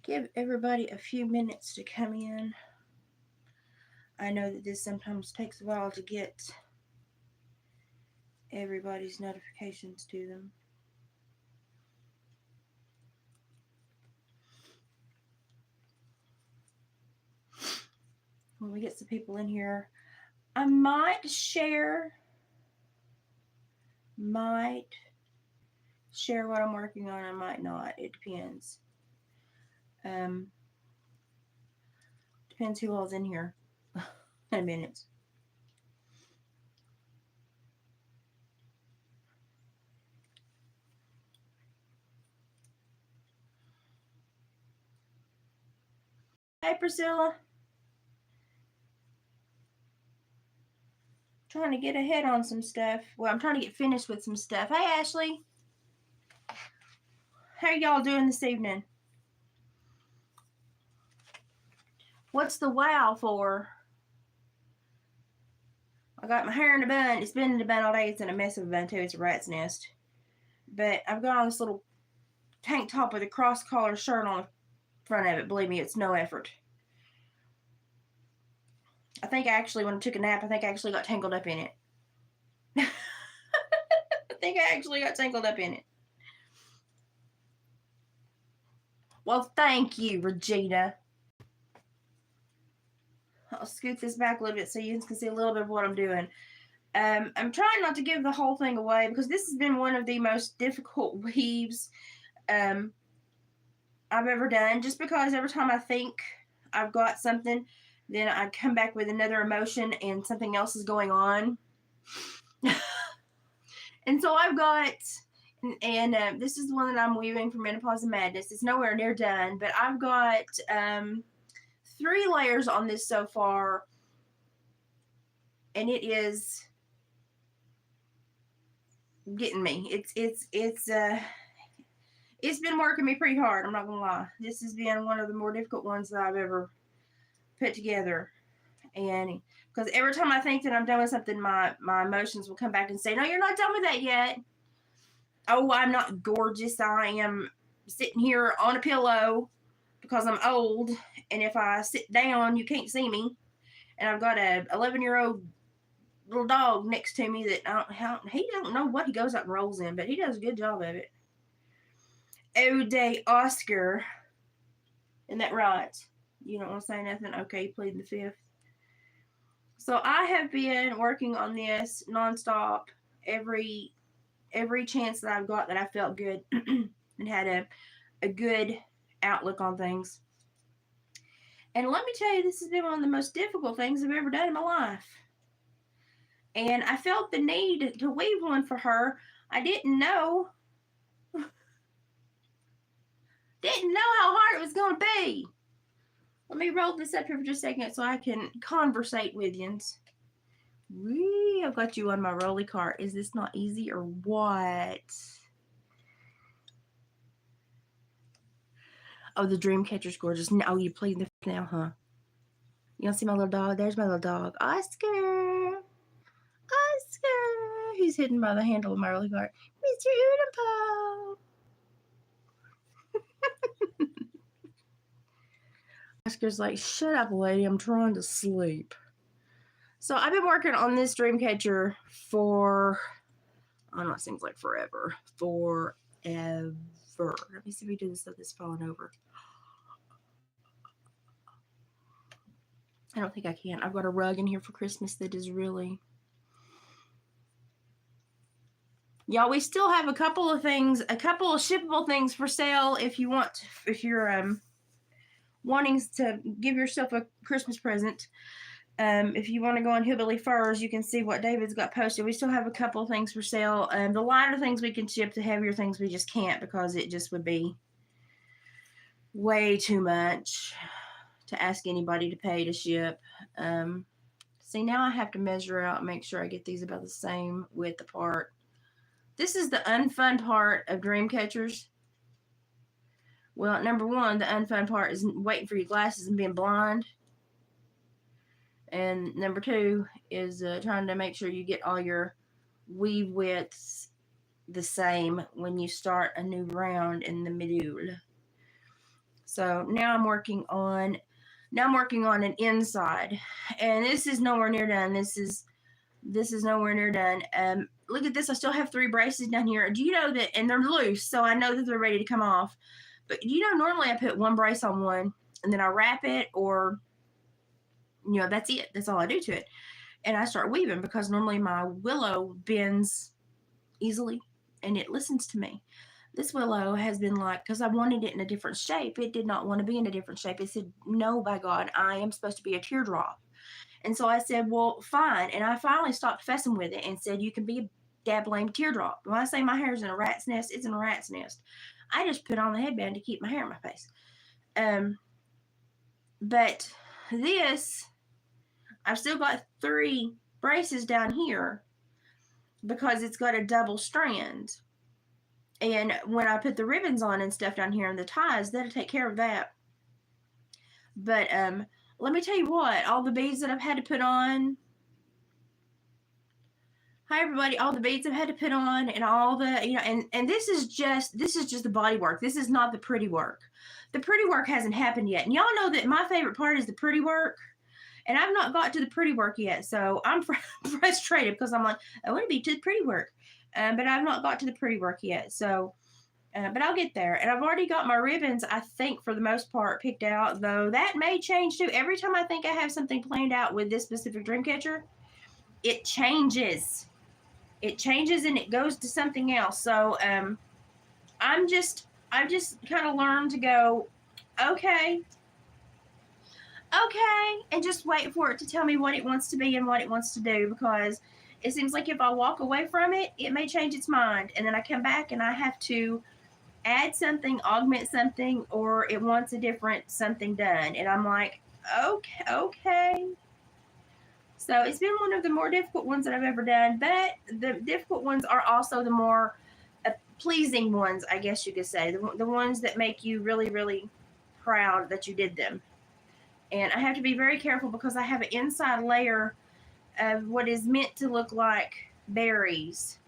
give everybody a few minutes to come in. I know that this sometimes takes a while to get everybody's notifications to them. When we get some people in here, I might share what I'm working on. I might not. It depends. Depends who all's in here in a minute. Hey, Priscilla. Trying to get ahead on some stuff. Well, I'm trying to get finished with some stuff. Hey, Ashley. How y'all doing this evening? What's the wow for? I got my hair in a bun. It's been in a bun all day. It's in a mess of a bun too. It's a rat's nest. But I've got on this little tank top with a cross collar shirt on the front of it. Believe me, it's no effort. I think when I took a nap, I think I actually got tangled up in it. I think I actually got tangled up in it. Well, thank you, Regina. I'll scoot this back a little bit so you can see a little bit of what I'm doing. I'm trying not to give the whole thing away because this has been one of the most difficult weaves I've ever done. Just because every time I think I've got something, then I come back with another emotion and something else is going on. And so I've got, and this is the one that I'm weaving for Menopause and Madness. It's nowhere near done, but I've got 3 layers on this so far, and it is getting me. It's been working me pretty hard. I'm not gonna lie. This has been one of the more difficult ones that I've ever put together, and because every time I think that I'm done with something, my emotions will come back and say, "No, you're not done with that yet." Oh, I'm not gorgeous. I am sitting here on a pillow because I'm old, and if I sit down, you can't see me. And I've got a 11-year-old little dog next to me that he don't know what he goes up and rolls in, but he does a good job of it. Oh, day Oscar. Isn't that right? You don't want to say nothing? Okay, pleading the fifth. So I have been working on this nonstop every chance that I've got that I felt good and had a good outlook on things. And let me tell you, this has been one of the most difficult things I've ever done in my life. And I felt the need to weave one for her. I didn't know how hard it was going to be. Let me roll this up here for just a second so I can conversate with you. Wee, I've got you on my rolly cart. Is this not easy or what? Oh, the dream catcher's gorgeous. Oh, you played the now, huh? You don't see my little dog? There's my little dog. Oscar. He's hidden by the handle of my rolly cart. Mr. Unapo. Oscar's like, shut up, lady. I'm trying to sleep. So I've been working on this dream catcher for, I don't know, it seems like forever. Let me see if we do this stuff that's falling over. I don't think I can. I've got a rug in here for Christmas that is really... Y'all, we still have a couple of shippable things for sale if you're wanting to give yourself a Christmas present. If you want to go on Hillbilly Furs, you can see what David's got posted. We still have a couple of things for sale. The lighter things we can ship, the heavier things we just can't because it just would be way too much to ask anybody to pay to ship. See, now I have to measure out and make sure I get these about the same width apart. This is the unfun part of dream catchers. Well, number one, the unfun part is waiting for your glasses and being blind. And number two is trying to make sure you get all your weave widths the same when you start a new round in the middle. So now I'm working on an inside, and this is nowhere near done. This is nowhere near done. Look at this. I still have 3 braces down here. Do you know that? And they're loose, so I know that they're ready to come off. But you know, normally I put 1 brace on one, and then I wrap it, or that's it. That's all I do to it. And I start weaving because normally my willow bends easily, and it listens to me. This willow has been like, because I wanted it in a different shape, it did not want to be in a different shape. It said, no, by God, I am supposed to be a teardrop. And so I said, well, fine. And I finally stopped fussing with it and said, you can be a dab lame teardrop. When I say my hair's in a rat's nest, it's in a rat's nest. I just put on the headband to keep my hair in my face. But this, I've still got 3 braces down here because it's got a double strand. And when I put the ribbons on and stuff down here and the ties, that'll take care of that. But let me tell you what, all the beads that I've had to put on. Hi everybody, all the beads I've had to put on, and all the, and this is just the body work. This is not the pretty work. The pretty work hasn't happened yet. And y'all know that my favorite part is the pretty work. And I've not got to the pretty work yet. So I'm frustrated because I'm like, I want to be to the pretty work. But I've not got to the pretty work yet. So, but I'll get there. And I've already got my ribbons, I think, for the most part, picked out. Though that may change too. Every time I think I have something planned out with this specific dream catcher, it changes. It changes and it goes to something else. So I've just kind of learned to go, okay, and just wait for it to tell me what it wants to be and what it wants to do, because it seems like if I walk away from it, it may change its mind, and then I come back and I have to add something, augment something, or it wants a different something done, and I'm like, okay. So it's been one of the more difficult ones that I've ever done, but the difficult ones are also the more pleasing ones, I guess you could say, the ones that make you really, really proud that you did them. And I have to be very careful because I have an inside layer of what is meant to look like berries.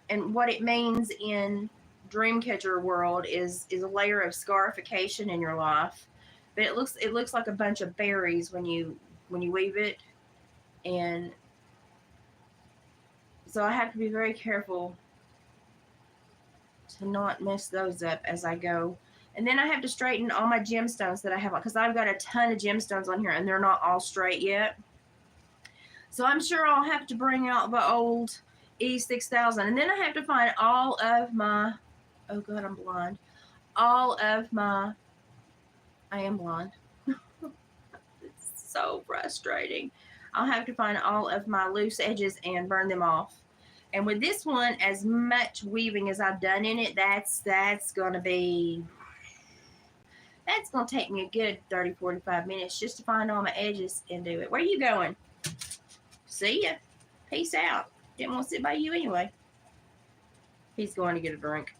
And what it means in Dreamcatcher world is a layer of scarification in your life. But it looks like a bunch of berries when you weave it. And so I have to be very careful to not mess those up as I go. And then I have to straighten all my gemstones that I have, because I've got a ton of gemstones on here and they're not all straight yet. So I'm sure I'll have to bring out the old E6000. And then I have to find all of my, oh God, I'm blind. I am blind. It's so frustrating. I'll have to find all of my loose edges and burn them off. And with this one, as much weaving as I've done in it, that's going to take me a good 30, 45 minutes just to find all my edges and do it. Where are you going? See ya. Peace out. Didn't want to sit by you anyway. He's going to get a drink.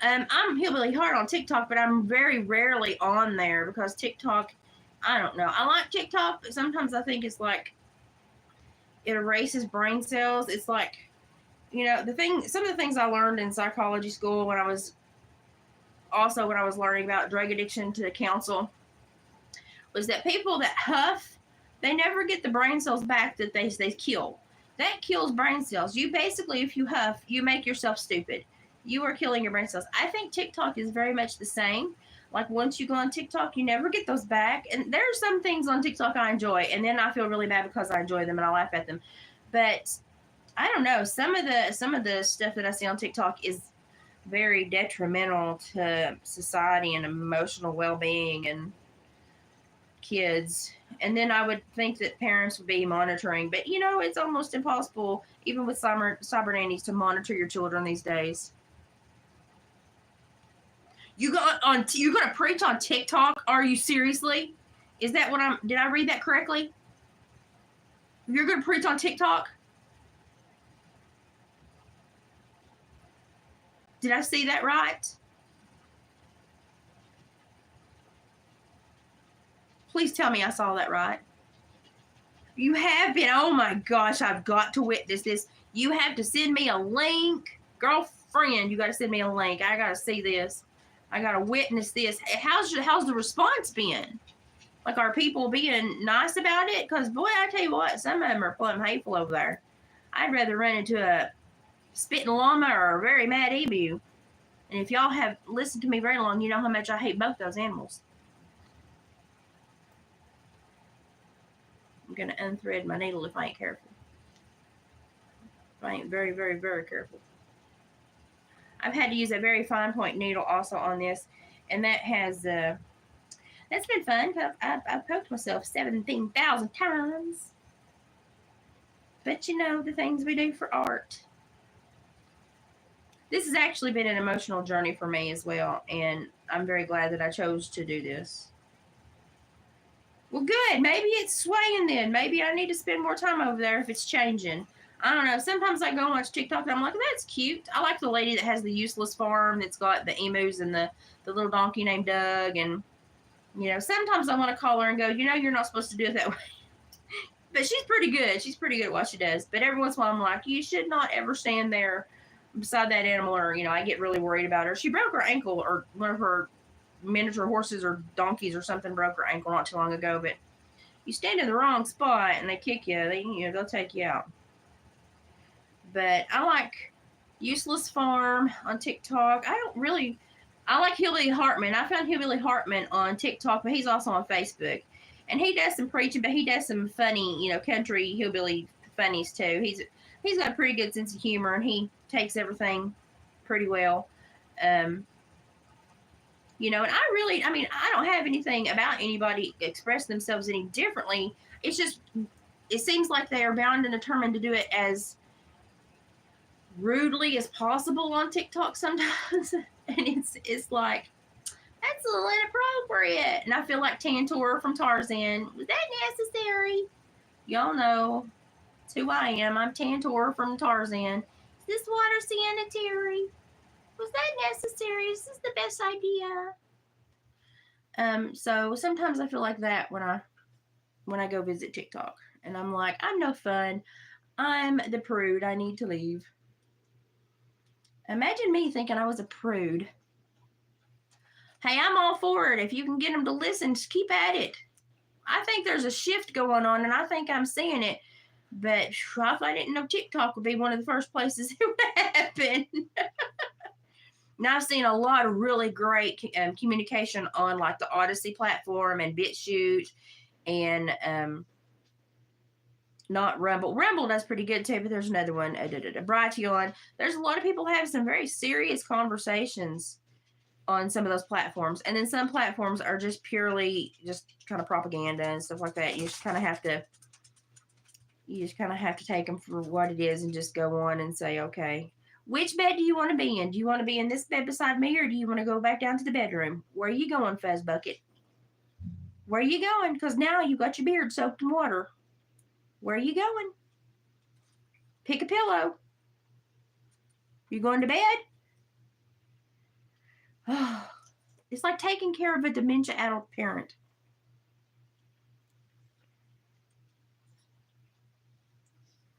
I'm Hillbilly Heart on TikTok, but I'm very rarely on there because TikTok, I don't know. I like TikTok, but sometimes I think it's like it erases brain cells. It's like, some of the things I learned in psychology school when I was learning about drug addiction to counsel was that people that huff, they never get the brain cells back that they kill. That kills brain cells. You basically, if you huff, you make yourself stupid. You are killing your brain cells. I think TikTok is very much the same. Like once you go on TikTok, you never get those back. And there are some things on TikTok I enjoy, and then I feel really bad because I enjoy them and I laugh at them. But I don't know. Some of the stuff that I see on TikTok is very detrimental to society and emotional well-being and kids. And then I would think that parents would be monitoring, but it's almost impossible, even with cyber nannies, to monitor your children these days. You're gonna preach on TikTok? Are you seriously? Is that what did I read that correctly? You're gonna preach on TikTok? Did I see that right? Please tell me I saw that right. You have been. Oh my gosh, I've got to witness this. You have to send me a link. girlfriend, you got to send me a link. I got to see this. I got to witness this. How's the response been? Like, are people being nice about it? Because, boy, I tell you what, some of them are plumb hateful over there. I'd rather run into a spitting llama or a very mad emu. And if y'all have listened to me very long, you know how much I hate both those animals. I'm going to unthread my needle if I ain't careful. If I ain't very, very, very careful. I've had to use a very fine point needle also on this. And that has, that's been fun. I've poked myself 17,000 times. But you know, the things we do for art. This has actually been an emotional journey for me as well, and I'm very glad that I chose to do this. Well, good. Maybe it's swaying then. Maybe I need to spend more time over there if it's changing. I don't know. Sometimes I go and watch TikTok and I'm like, that's cute. I like the lady that has the useless farm that's got the emus and the little donkey named Doug. And, you know, sometimes I want to call her and go, you know, you're not supposed to do it that way. But she's pretty good. She's pretty good at what she does. But every once in a while, I'm like, you should not ever stand there beside that animal, or, you know, I get really worried about her. She broke her ankle, or one of her miniature horses or donkeys or something broke her ankle not too long ago. But you stand in the wrong spot and they kick you, they'll take you out. But I like Useless Farm on TikTok. I like Hillbilly Heartman. I found Hillbilly Heartman on TikTok, but he's also on Facebook. And he does some preaching, but he does some funny, you know, country hillbilly funnies too. He's got a pretty good sense of humor, and he takes everything pretty well. You know, and I don't have anything about anybody express themselves any differently. It's just, it seems like they are bound and determined to do it as rudely as possible on TikTok sometimes. And it's like, that's a little inappropriate. And I feel like Tantor from Tarzan. Was that necessary? Y'all know it's who I am. I'm Tantor from Tarzan. Is this water sanitary? Was that necessary? Is this the best idea? So sometimes I feel like that when I go visit TikTok. And I'm like, I'm no fun. I'm the prude. I need to leave. Imagine me thinking I was a prude. Hey, I'm all for it. If you can get them to listen, just keep at it. I think there's a shift going on, and I think I'm seeing it. But I didn't know TikTok would be one of the first places it would happen. Now, I've seen a lot of really great communication on, like, the Odyssey platform and BitChute and not Rumble. Rumble does pretty good, too, but there's another one, Brighteon. There's a lot of people having some very serious conversations on some of those platforms. And then some platforms are just purely just kind of propaganda and stuff like that. You just kind of have to take them for what it is and just go on and say, okay, which bed do you want to be in? Do you want to be in this bed beside me, or do you want to go back down to the bedroom? Where are you going, Fuzz Bucket? Where are you going? Because now you got your beard soaked in water. Where are you going? Pick a pillow. You going to bed? Oh, it's like taking care of a dementia adult parent.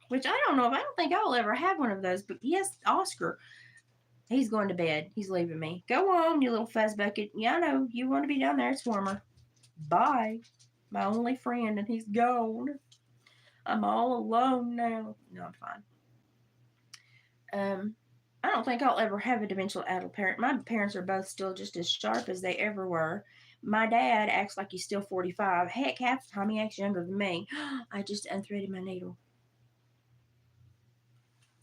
Which I don't think I'll ever have one of those. But yes, Oscar, he's going to bed. He's leaving me. Go on, you little fuzz bucket. Yeah, I know. You want to be down there. It's warmer. Bye. My only friend, and he's gone. I'm all alone now. No, I'm fine. I don't think I'll ever have a dementia adult parent. My parents are both still just as sharp as they ever were. My dad acts like he's still 45. Heck, half the time he acts younger than me. I just unthreaded my needle.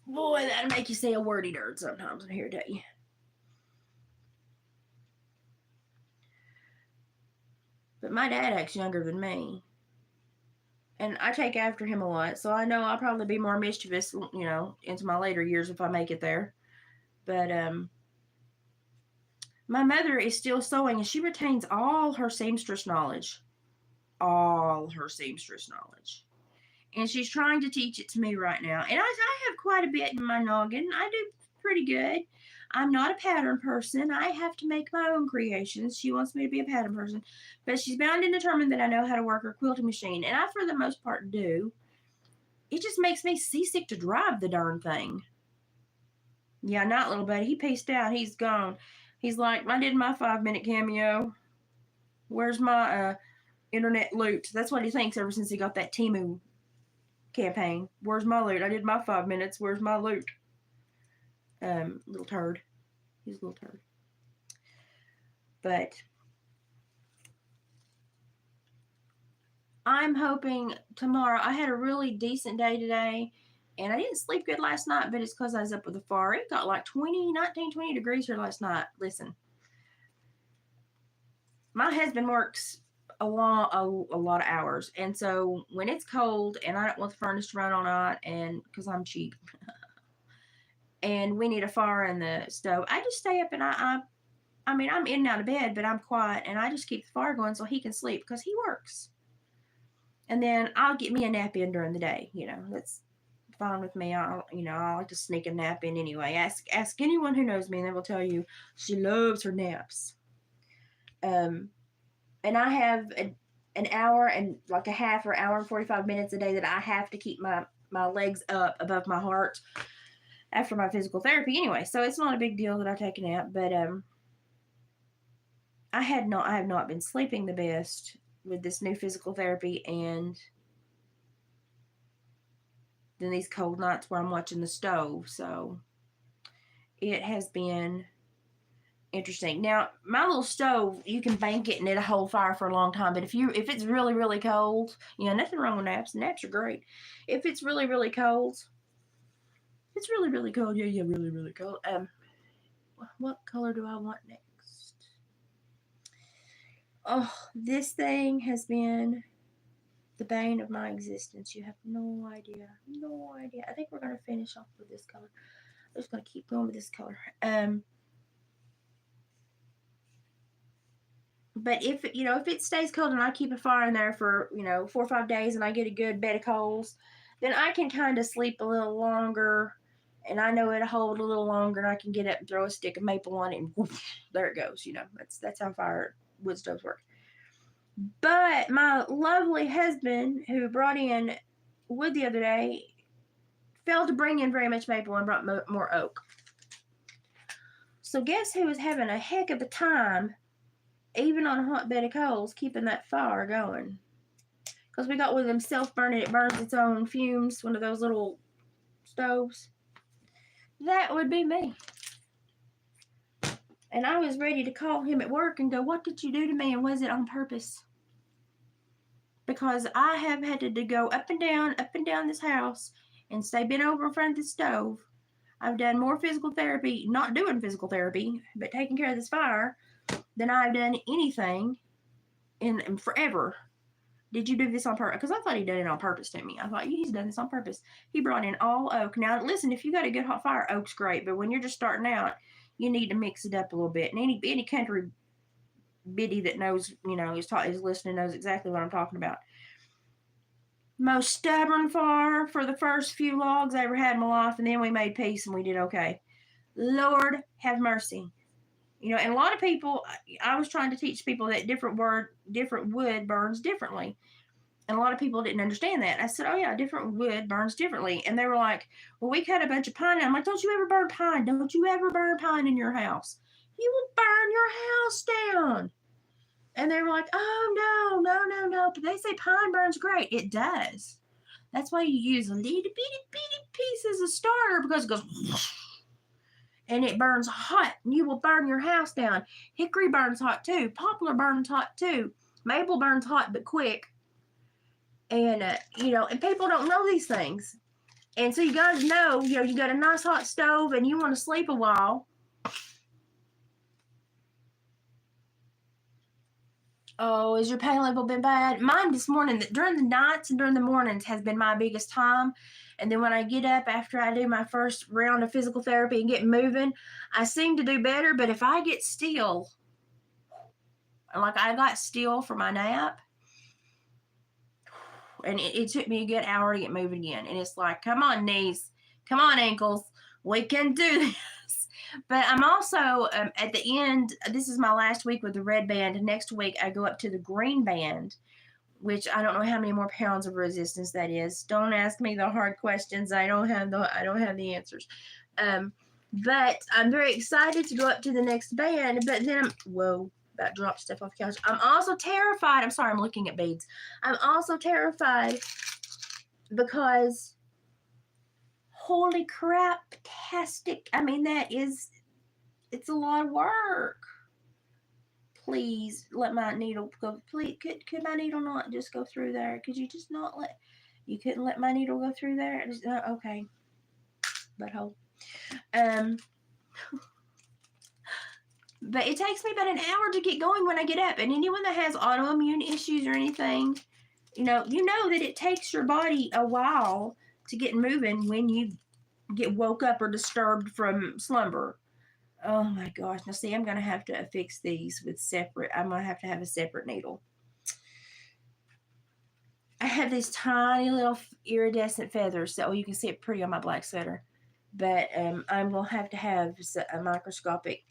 Boy, that'll make you say a wordy nerd sometimes, I'm here to tell you. But my dad acts younger than me. And I take after him a lot, so I know I'll probably be more mischievous, you know, into my later years if I make it there. But my mother is still sewing, and she retains all her seamstress knowledge. All her seamstress knowledge. And she's trying to teach it to me right now. And I have quite a bit in my noggin. I do pretty good. I'm not a pattern person. I have to make my own creations. She wants me to be a pattern person. But she's bound and determined that I know how to work her quilting machine. And I, for the most part, do. It just makes me seasick to drive the darn thing. Yeah, not little buddy. He pieced out. He's gone. He's like, I did my 5-minute cameo. Where's my internet loot? That's what he thinks ever since he got that Temu campaign. Where's my loot? I did my 5 minutes. Where's my loot? Little turd. He's a little turd. But I'm hoping tomorrow. I had a really decent day today, and I didn't sleep good last night, but it's because I was up with the fire. It got like 19, 20 degrees here last night. Listen, my husband works a lot of hours, and so when it's cold and I don't want the furnace to run all night, and because I'm cheap, and we need a fire in the stove, I just stay up and I mean, I'm in and out of bed, but I'm quiet, and I just keep the fire going so he can sleep because he works. And then I'll get me a nap in during the day. That's fine with me. I like to sneak a nap in anyway. Ask anyone who knows me, and they will tell you she loves her naps. And I have an hour and like a half or hour and 45 minutes a day that I have to keep my legs up above my heart after my physical therapy anyway. So it's not a big deal that I take a nap, but I have not been sleeping the best with this new physical therapy, and then these cold nights where I'm watching the stove. So it has been interesting. Now, my little stove, you can bank it and it'll hold fire for a long time. But if it's really, really cold, nothing wrong with naps. Naps are great. If it's really, really cold, it's really, really cold. Yeah, really, really cold. What color do I want next? Oh, this thing has been the bane of my existence. You have no idea. No idea. I think we're going to finish off with this color. I'm just going to keep going with this color. But if it stays cold and I keep a fire in there for 4 or 5 days and I get a good bed of coals, then I can kind of sleep a little longer, and I know it'll hold a little longer, and I can get up and throw a stick of maple on it, and whoosh, there it goes. That's how wood stoves work. But my lovely husband, who brought in wood the other day, failed to bring in very much maple and brought more oak. So guess who was having a heck of a time, even on a hot bed of coals, keeping that fire going? Because we got one of them self-burning, it burns its own fumes, one of those little stoves. That would be me. And I was ready to call him at work and go, what did you do to me, and was it on purpose? Because I have had to go up and down this house and stay bent over in front of the stove. I've done more physical therapy, not doing physical therapy, but taking care of this fire, than I've done anything in forever. Did you do this on purpose? Because I thought he did it on purpose to me. I thought he's done this on purpose. He brought in all oak. Now, listen, if you got a good hot fire, oak's great. But when you're just starting out, you need to mix it up a little bit. And any country biddy that knows, is listening, knows exactly what I'm talking about. Most stubborn fire for the first few logs I ever had in my life, and then we made peace and we did okay. Lord have mercy. And a lot of people, I was trying to teach people that different wood burns differently. And a lot of people didn't understand that. I said, oh yeah, different wood burns differently. And they were like, well, we cut a bunch of pine. And I'm like, don't you ever burn pine? Don't you ever burn pine in your house? You will burn your house down. And they were like, oh, no. But they say pine burns great. It does. That's why you use a little bitty piece as a starter, because it goes and it burns hot, and you will burn your house down. Hickory burns hot too. Poplar burns hot too. Maple burns hot but quick. And, and people don't know these things. And so you guys know, you got a nice hot stove and you want to sleep a while. Oh, has your pain level been bad? Mine this morning, during the nights and during the mornings, has been my biggest time. And then when I get up after I do my first round of physical therapy and get moving, I seem to do better. But if I get still, like I got still for my nap, and it took me a good hour to get moving again. And it's like, come on, knees, come on, ankles, we can do this. But I'm also at the end, this is my last week with the red band. Next week, I go up to the green band, which I don't know how many more pounds of resistance that is. Don't ask me the hard questions. I don't have the answers. But I'm very excited to go up to the next band. But then about dropped stuff off the couch. I'm also terrified. I'm sorry, I'm looking at beads. I'm also terrified because holy crap, tastic. I mean, it's a lot of work. Please let my needle go. Please, could my needle not just go through there? Could you just not you couldn't let my needle go through there? Okay. Butthole. But it takes me about an hour to get going when I get up. And anyone that has autoimmune issues or anything, you know that it takes your body a while to get moving when you get woke up or disturbed from slumber. Oh my gosh. Now see, I'm going to have to fix these with separate. I'm going to have a separate needle. I have these tiny little iridescent feathers, so you can see it pretty on my black sweater. But I'm going to have a microscopic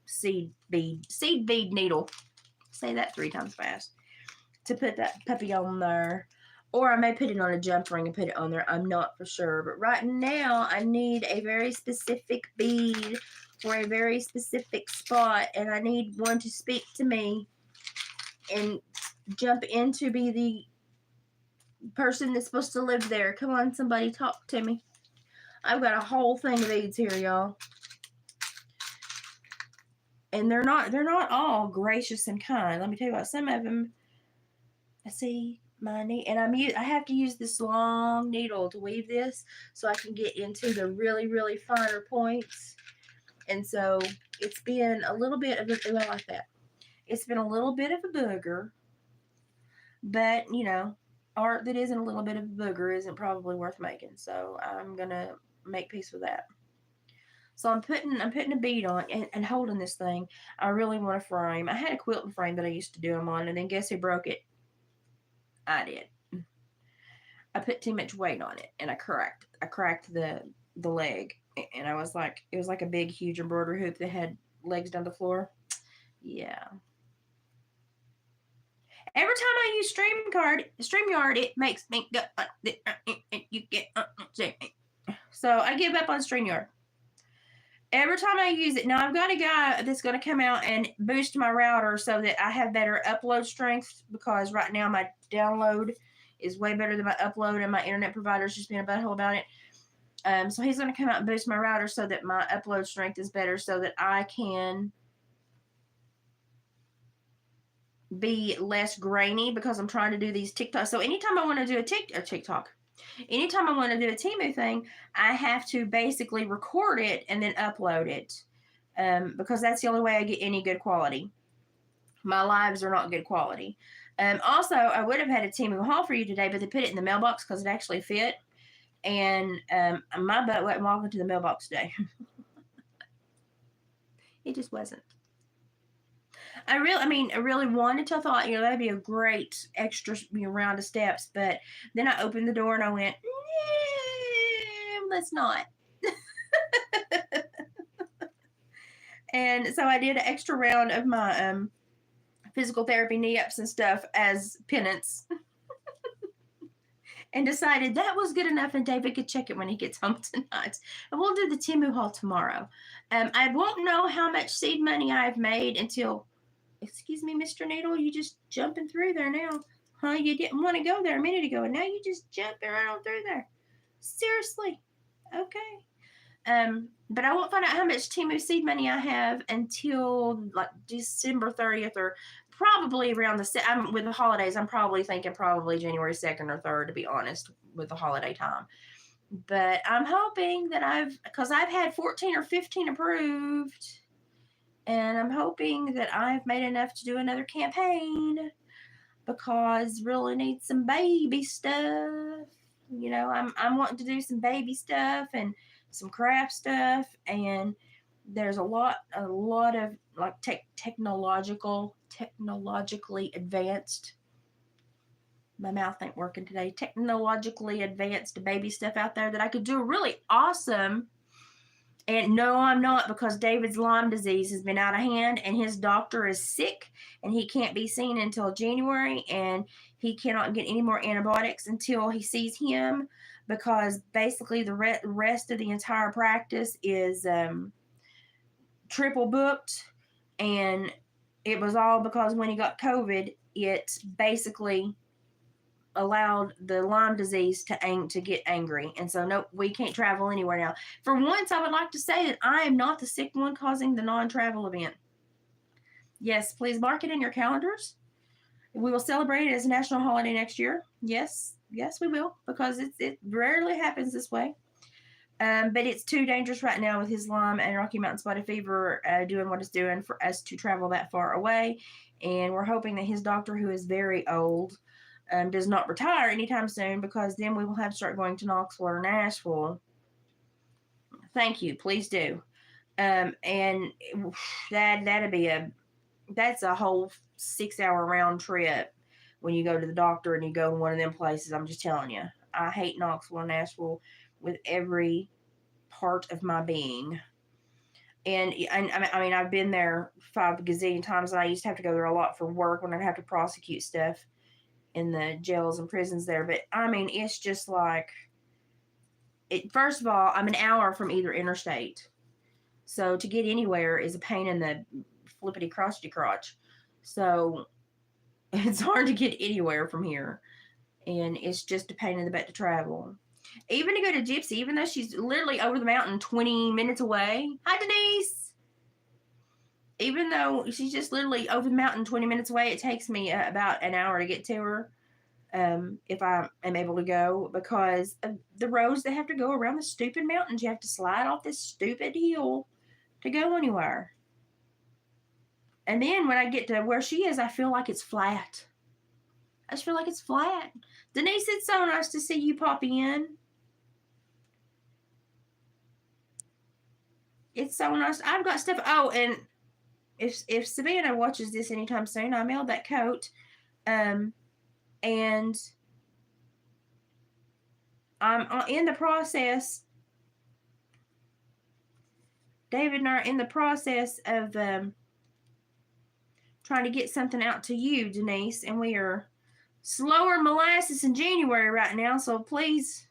seed bead needle. Say that 3 times fast. To put that puppy on there. Or I may put it on a jump ring and put it on there. I'm not for sure. But right now, I need a very specific bead for a very specific spot. And I need one to speak to me and jump in to be the person that's supposed to live there. Come on, somebody talk to me. I've got a whole thing of beads here, y'all. And they're not all gracious and kind. Let me tell you what, some of them, I see my needle, and I have to use this long needle to weave this so I can get into the really, really finer points. And so it's been a little bit of a, I like that. It's been a little bit of a booger, but art that isn't a little bit of a booger isn't probably worth making. So I'm gonna make peace with that. So I'm putting a bead on and holding this thing. I really want a frame. I had a quilting frame that I used to do them on, and then guess who broke it? I did. I put too much weight on it, and I cracked the leg, and I was like, it was like a big, huge embroidery hoop that had legs down the floor. Yeah. Every time I use StreamYard, it makes me go. You get. So I give up on StreamYard. Every time I use it, now I've got a guy that's going to come out and boost my router so that I have better upload strength, because right now my download is way better than my upload, and my internet provider's just being a butthole about it. So he's going to come out and boost my router so that my upload strength is better, so that I can be less grainy, because I'm trying to do these TikToks. So anytime I want to do a TikTok, anytime I want to do a Temu thing, I have to basically record it and then upload it, because that's the only way I get any good quality. My lives are not good quality. Also, I would have had a Temu haul for you today, but they put it in the mailbox because it actually fit, and my butt wasn't walking to the mailbox today. It just wasn't. I really wanted to. I thought, that'd be a great extra round of steps, but then I opened the door and I went, let's not. And so I did an extra round of my physical therapy knee-ups and stuff as penance. And decided that was good enough, and David could check it when he gets home tonight. And we'll do the Temu haul tomorrow. I won't know how much seed money I've made until... Excuse me, Mr. Needle, you just jumping through there now. Huh? You didn't want to go there a minute ago, and now you just jumping right on through there. Seriously. Okay. But I won't find out how much Temu seed money I have until like December 30th, or probably around with the holidays. I'm probably thinking January 2nd or 3rd, to be honest, with the holiday time. But I'm hoping that because I've had 14 or 15 approved, and I'm hoping that I've made enough to do another campaign, because really need some baby stuff. I'm wanting to do some baby stuff and some craft stuff, and there's a lot of like technologically advanced. My mouth ain't working today. Technologically advanced baby stuff out there that I could do really awesome. And no, I'm not, because David's Lyme disease has been out of hand, and his doctor is sick, and he can't be seen until January, and he cannot get any more antibiotics until he sees him. because basically the rest of the entire practice is triple booked, and it was all because when he got COVID, it basically allowed the Lyme disease to get angry, and so nope, we can't travel anywhere now. For once, I would like to say that I am not the sick one causing the non-travel event. Yes, please mark it in your calendars. We will celebrate it as a national holiday next year. Yes, we will, because it rarely happens this way. But it's too dangerous right now with his Lyme and Rocky Mountain Spotted Fever doing what it's doing for us to travel that far away. And we're hoping that his doctor, who is very old, does not retire anytime soon, because then we will have to start going to Knoxville or Nashville. Thank you. Please do. And that's a whole 6-hour round trip when you go to the doctor and you go to one of them places. I'm just telling you, I hate Knoxville and Nashville with every part of my being. And I mean, I've been there 5 gazillion times, and I used to have to go there a lot for work when I'd have to prosecute stuff in the jails and prisons there. But I mean, it's just like, first of all, I'm an hour from either interstate. So to get anywhere is a pain in the flippity crotchety crotch. So it's hard to get anywhere from here. And it's just a pain in the butt to travel. Even to go to Gypsy, even though she's literally over the mountain 20 minutes away. Hi, Denise. Even though she's just literally over the mountain 20 minutes away, it takes me about an hour to get to her. If I am able to go, because of the roads that have to go around the stupid mountains. You have to slide off this stupid hill to go anywhere. And then when I get to where she is, I feel like it's flat. I just feel like it's flat. Denise, it's so nice to see you pop in. It's so nice. I've got stuff. Oh, and if Savannah watches this anytime soon, I mailed that coat. And I'm in the process. David and I are in the process of trying to get something out to you, Denise. And we are slower molasses in January right now, so please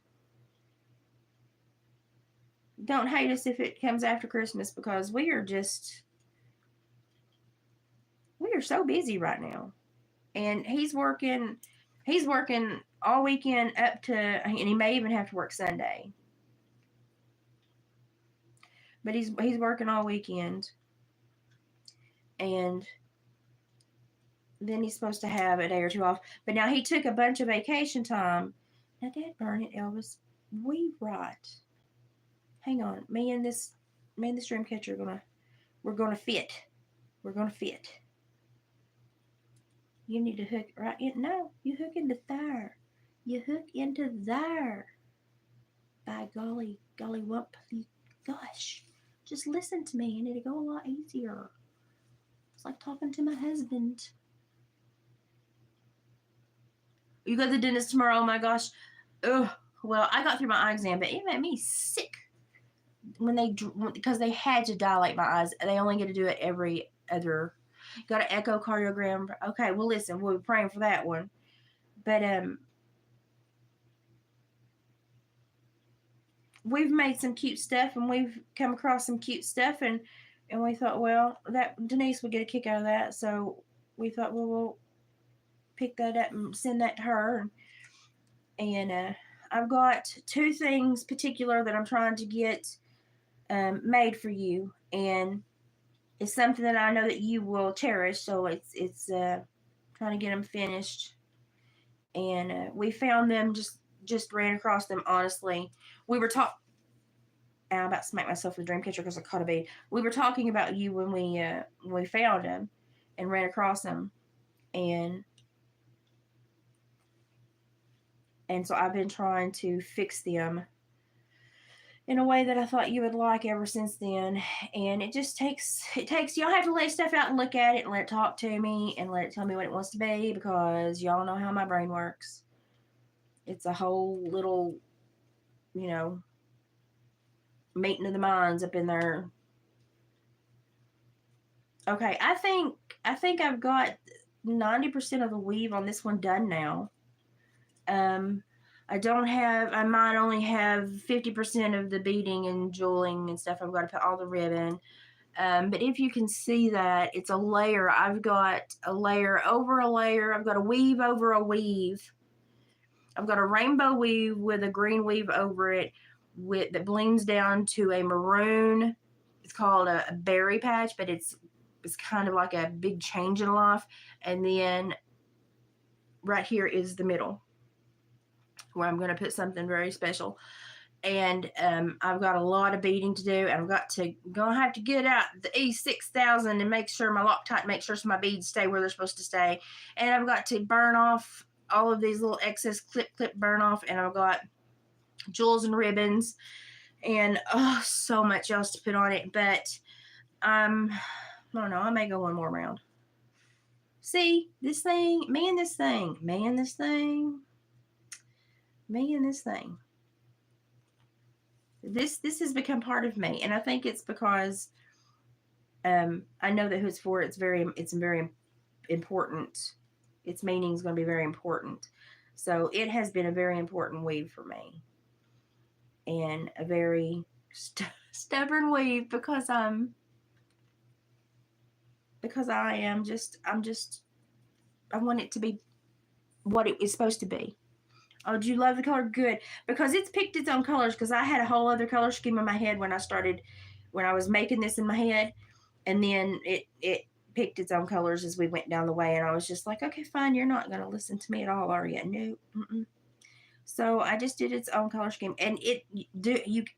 don't hate us if it comes after Christmas, because we are so busy right now. And he's working all weekend up to, and he may even have to work Sunday. But he's working all weekend. And then he's supposed to have a day or two off. But now he took a bunch of vacation time. Now, Dad, burn it, Elvis. We right. Hang on. Me and this dream catcher we're gonna fit. We're gonna fit. You need to hook right in. No, you hook into there. You hook into there. By golly wump. Gosh. Just listen to me and it'll go a lot easier. It's like talking to my husband. You go to the dentist tomorrow? Oh my gosh. Ugh. Well, I got through my eye exam, but it made me sick because they had to dilate my eyes. They only get to do it every other. Got an echocardiogram. Okay, well, listen, we'll be praying for that one. But we've made some cute stuff, and we've come across some cute stuff, and we thought, well, that Denise would get a kick out of that, so we thought, well, we'll pick that up and send that to her. And I've got 2 things particular that I'm trying to get made for you, and it's something that I know that you will cherish. So it's trying to get them finished, and we found them, just ran across them. Honestly, we were talking. I'm about to smack myself with the dream catcher because I caught a bee. We were talking about you when we found them and ran across them, and so I've been trying to fix them in a way that I thought you would like ever since then. And it takes, y'all have to lay stuff out and look at it and let it talk to me and let it tell me what it wants to be, because y'all know how my brain works. It's a whole little, meeting of the minds up in there. Okay, I think I've got 90% of the weave on this one done now. I might only have 50% of the beading and jeweling and stuff. I've got to put all the ribbon. But if you can see that, it's a layer. I've got a layer over a layer. I've got a weave over a weave. I've got a rainbow weave with a green weave over it that blends down to a maroon. It's called a berry patch, but it's kind of like a big change in life. And then right here is the middle, where I'm going to put something very special. And I've got a lot of beading to do. I'm gonna have to get out the E6000 and make sure my Loctite, make sure my beads stay where they're supposed to stay. And I've got to burn off all of these little excess clip burn off. And I've got jewels and ribbons and so much else to put on it. But I don't know, I may go one more round. See, this thing, me and this thing, me and this thing, me and this thing. This has become part of me, and I think it's because I know that who it's for. It's very important. Its meaning is going to be very important. So it has been a very important weave for me, and a very stubborn weave because I want it to be what it is supposed to be. Oh, do you love the color? Good. Because it's picked its own colors, because I had a whole other color scheme in my head when I was making this in my head. And then it picked its own colors as we went down the way. And I was just like, okay, fine. You're not going to listen to me at all, are you? No. Mm-mm. So I just did its own color scheme. And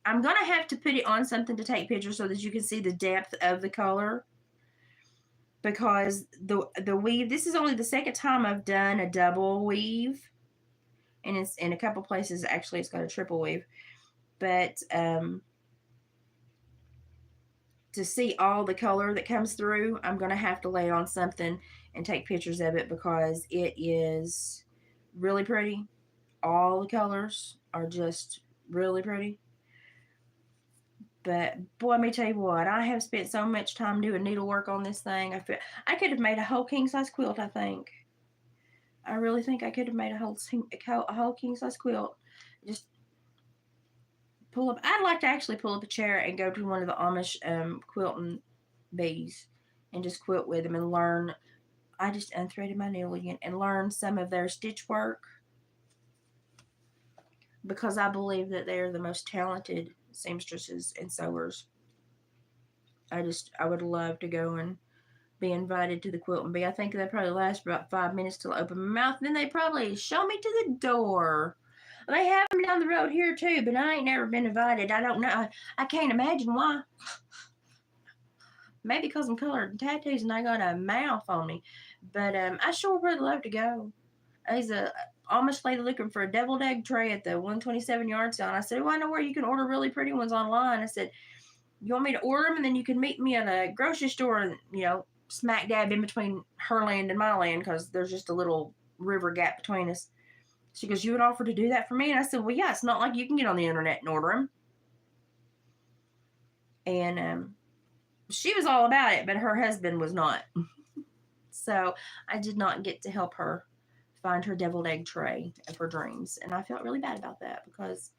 I'm going to have to put it on something to take pictures so that you can see the depth of the color. Because the weave, this is only the second time I've done a double weave. And it's in a couple places, actually, it's got a triple weave. But to see all the color that comes through, I'm going to have to lay it on something and take pictures of it, because it is really pretty. All the colors are just really pretty. But boy, let me tell you what, I have spent so much time doing needlework on this thing. I could have made a whole king-size quilt, I think. I really think I could have made a whole king-size quilt. Just pull up. I'd like to actually pull up a chair and go to one of the Amish quilting bees and just quilt with them and learn. I just unthreaded my needle again and learn some of their stitch work, because I believe that they're the most talented seamstresses and sewers. I would love to go and be invited to the quilting bee. I think they probably last about 5 minutes till I open my mouth. Then they probably show me to the door. They have them down the road here too, but I ain't never been invited. I don't know. I can't imagine why. Maybe because I'm colored in tattoos and I got a mouth on me. But I sure would love to go. There's a Amish lady looking for a deviled egg tray at the 127 yard sale. And I said, well, I know where you can order really pretty ones online. I said, you want me to order them, and then you can meet me at a grocery store, and smack dab in between her land and my land, because there's just a little river gap between us. She goes, you would offer to do that for me? And I said, well, yeah, it's not like you can get on the internet and order them. And she was all about it, but her husband was not. So I did not get to help her find her deviled egg tray of her dreams. And I felt really bad about that, because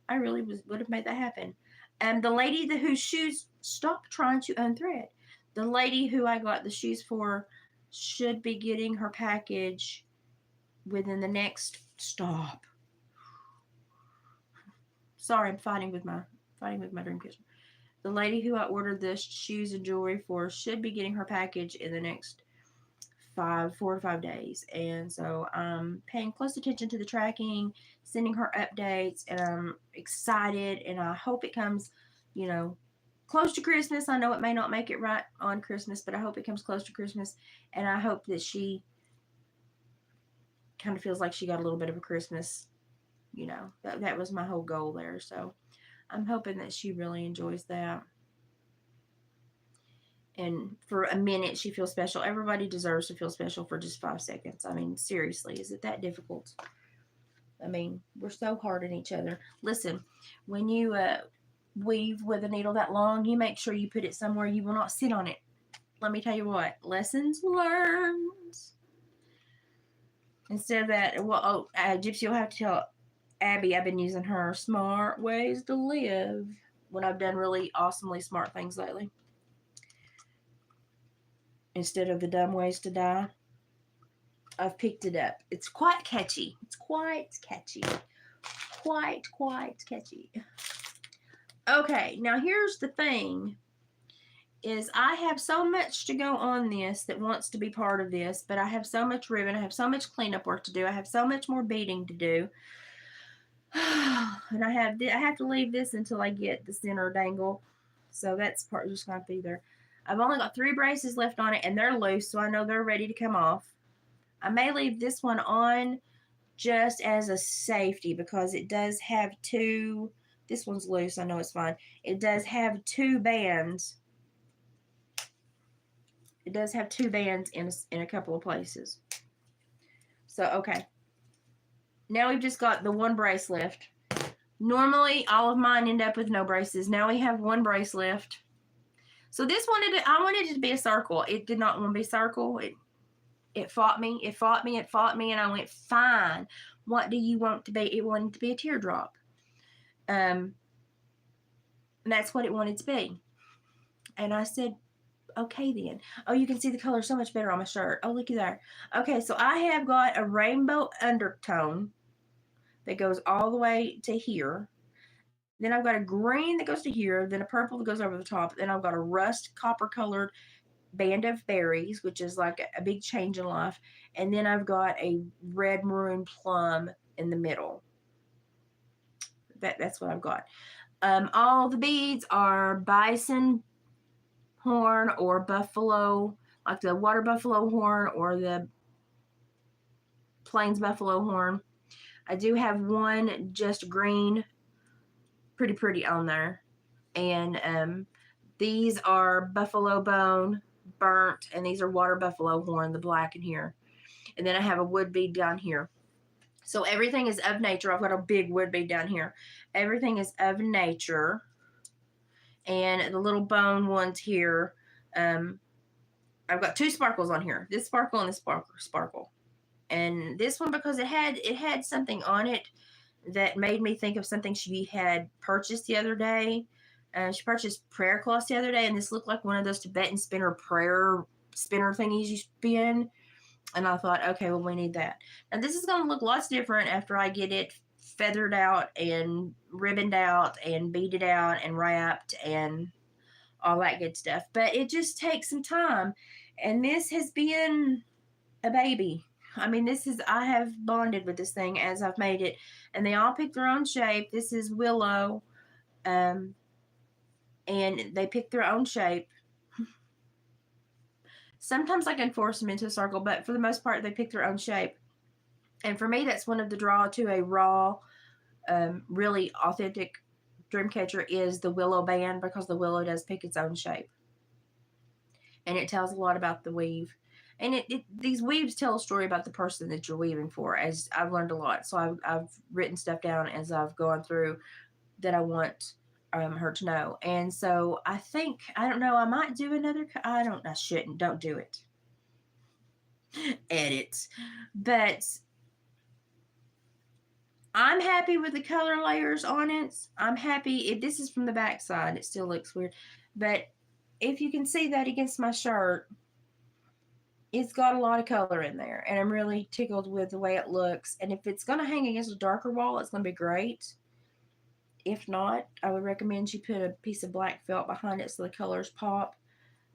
I really would have made that happen. And the lady whose shoes, stop trying to unthread. The lady who I got the shoes for should be getting her package within the next stop. Sorry, I'm fighting with my dream catcher. The lady who I ordered the shoes and jewelry for should be getting her package in the next 4 to 5 days. And so I'm paying close attention to the tracking, sending her updates, and I'm excited, and I hope it comes, close to Christmas. I know it may not make it right on Christmas, but I hope it comes close to Christmas, and I hope that she kind of feels like she got a little bit of a Christmas, that was my whole goal there. So I'm hoping that she really enjoys that. And for a minute, she feels special. Everybody deserves to feel special for just 5 seconds. I mean, seriously, is it that difficult? I mean, we're so hard on each other. Listen, when you weave with a needle that long, you make sure you put it somewhere you will not sit on it. Let me tell you what, lessons learned. Instead of that, Gypsy, you'll have to tell Abby, I've been using her Smart Ways to Live when I've done really awesomely smart things lately. Instead of the Dumb Ways to Die, I've picked it up. It's quite catchy. It's quite catchy. Quite catchy. Okay, now here's the thing. Is I have so much to go on this that wants to be part of this, but I have so much ribbon, I have so much cleanup work to do, I have so much more beading to do. And I have to leave this until I get the center dangle. So that's part just gonna be there. I've only got 3 braces left on it and they're loose, so I know they're ready to come off. I may leave this one on just as a safety because it does have 2. This one's loose, I know it's fine. It does have 2 bands. It does have 2 bands in a couple of places. So, okay. Now we've just got the 1 brace left. Normally, all of mine end up with no braces. Now we have 1 brace left. So this I wanted it to be a circle. It did not want to be a circle. It fought me. It fought me. It fought me. And I went, fine. What do you want to be? It wanted to be a teardrop. And that's what it wanted to be. And I said, okay then. Oh, you can see the color so much better on my shirt. Oh, looky there. Okay, so I have got a rainbow undertone that goes all the way to here. Then I've got a green that goes to here, then a purple that goes over the top. Then I've got a rust copper colored band of berries, which is like a big change in life. And then I've got a red maroon plum in the middle. That's what I've got. All the beads are bison horn or buffalo, like the water buffalo horn or the plains buffalo horn. I do have one just green, pretty on there. And these are buffalo bone burnt, and these are water buffalo horn, the black in here. And then I have a wood bead down here. So everything is of nature. I've got a big wood bead down here. Everything is of nature. And the little bone ones here, I've got 2 sparkles on here. This sparkle and this sparkle. And this one, because it had something on it that made me think of something she had purchased the other day. She purchased prayer cloths the other day, and this looked like one of those Tibetan prayer spinner thingies you spin. And I thought, okay, well, we need that. Now, this is going to look lots different after I get it feathered out and ribboned out and beaded out and wrapped and all that good stuff. But it just takes some time. And this has been a baby. I mean, I have bonded with this thing as I've made it. And they all pick their own shape. This is willow. And they pick their own shape. Sometimes I can force them into a circle, but for the most part, they pick their own shape. And for me, that's one of the draw to a raw, really authentic dream catcher is the willow band, because the willow does pick its own shape. And it tells a lot about the weave. And these weaves tell a story about the person that you're weaving for, as I've learned a lot. So I've written stuff down as I've gone through that I want her to know. And so I think, I don't know, I might do another, I shouldn't, don't do it. Edit. But I'm happy with the color layers on it. I'm happy. If this is from the back side, it still looks weird. But if you can see that against my shirt, it's got a lot of color in there. And I'm really tickled with the way it looks. And if it's going to hang against a darker wall, it's going to be great. If not, I would recommend you put a piece of black felt behind it so the colors pop.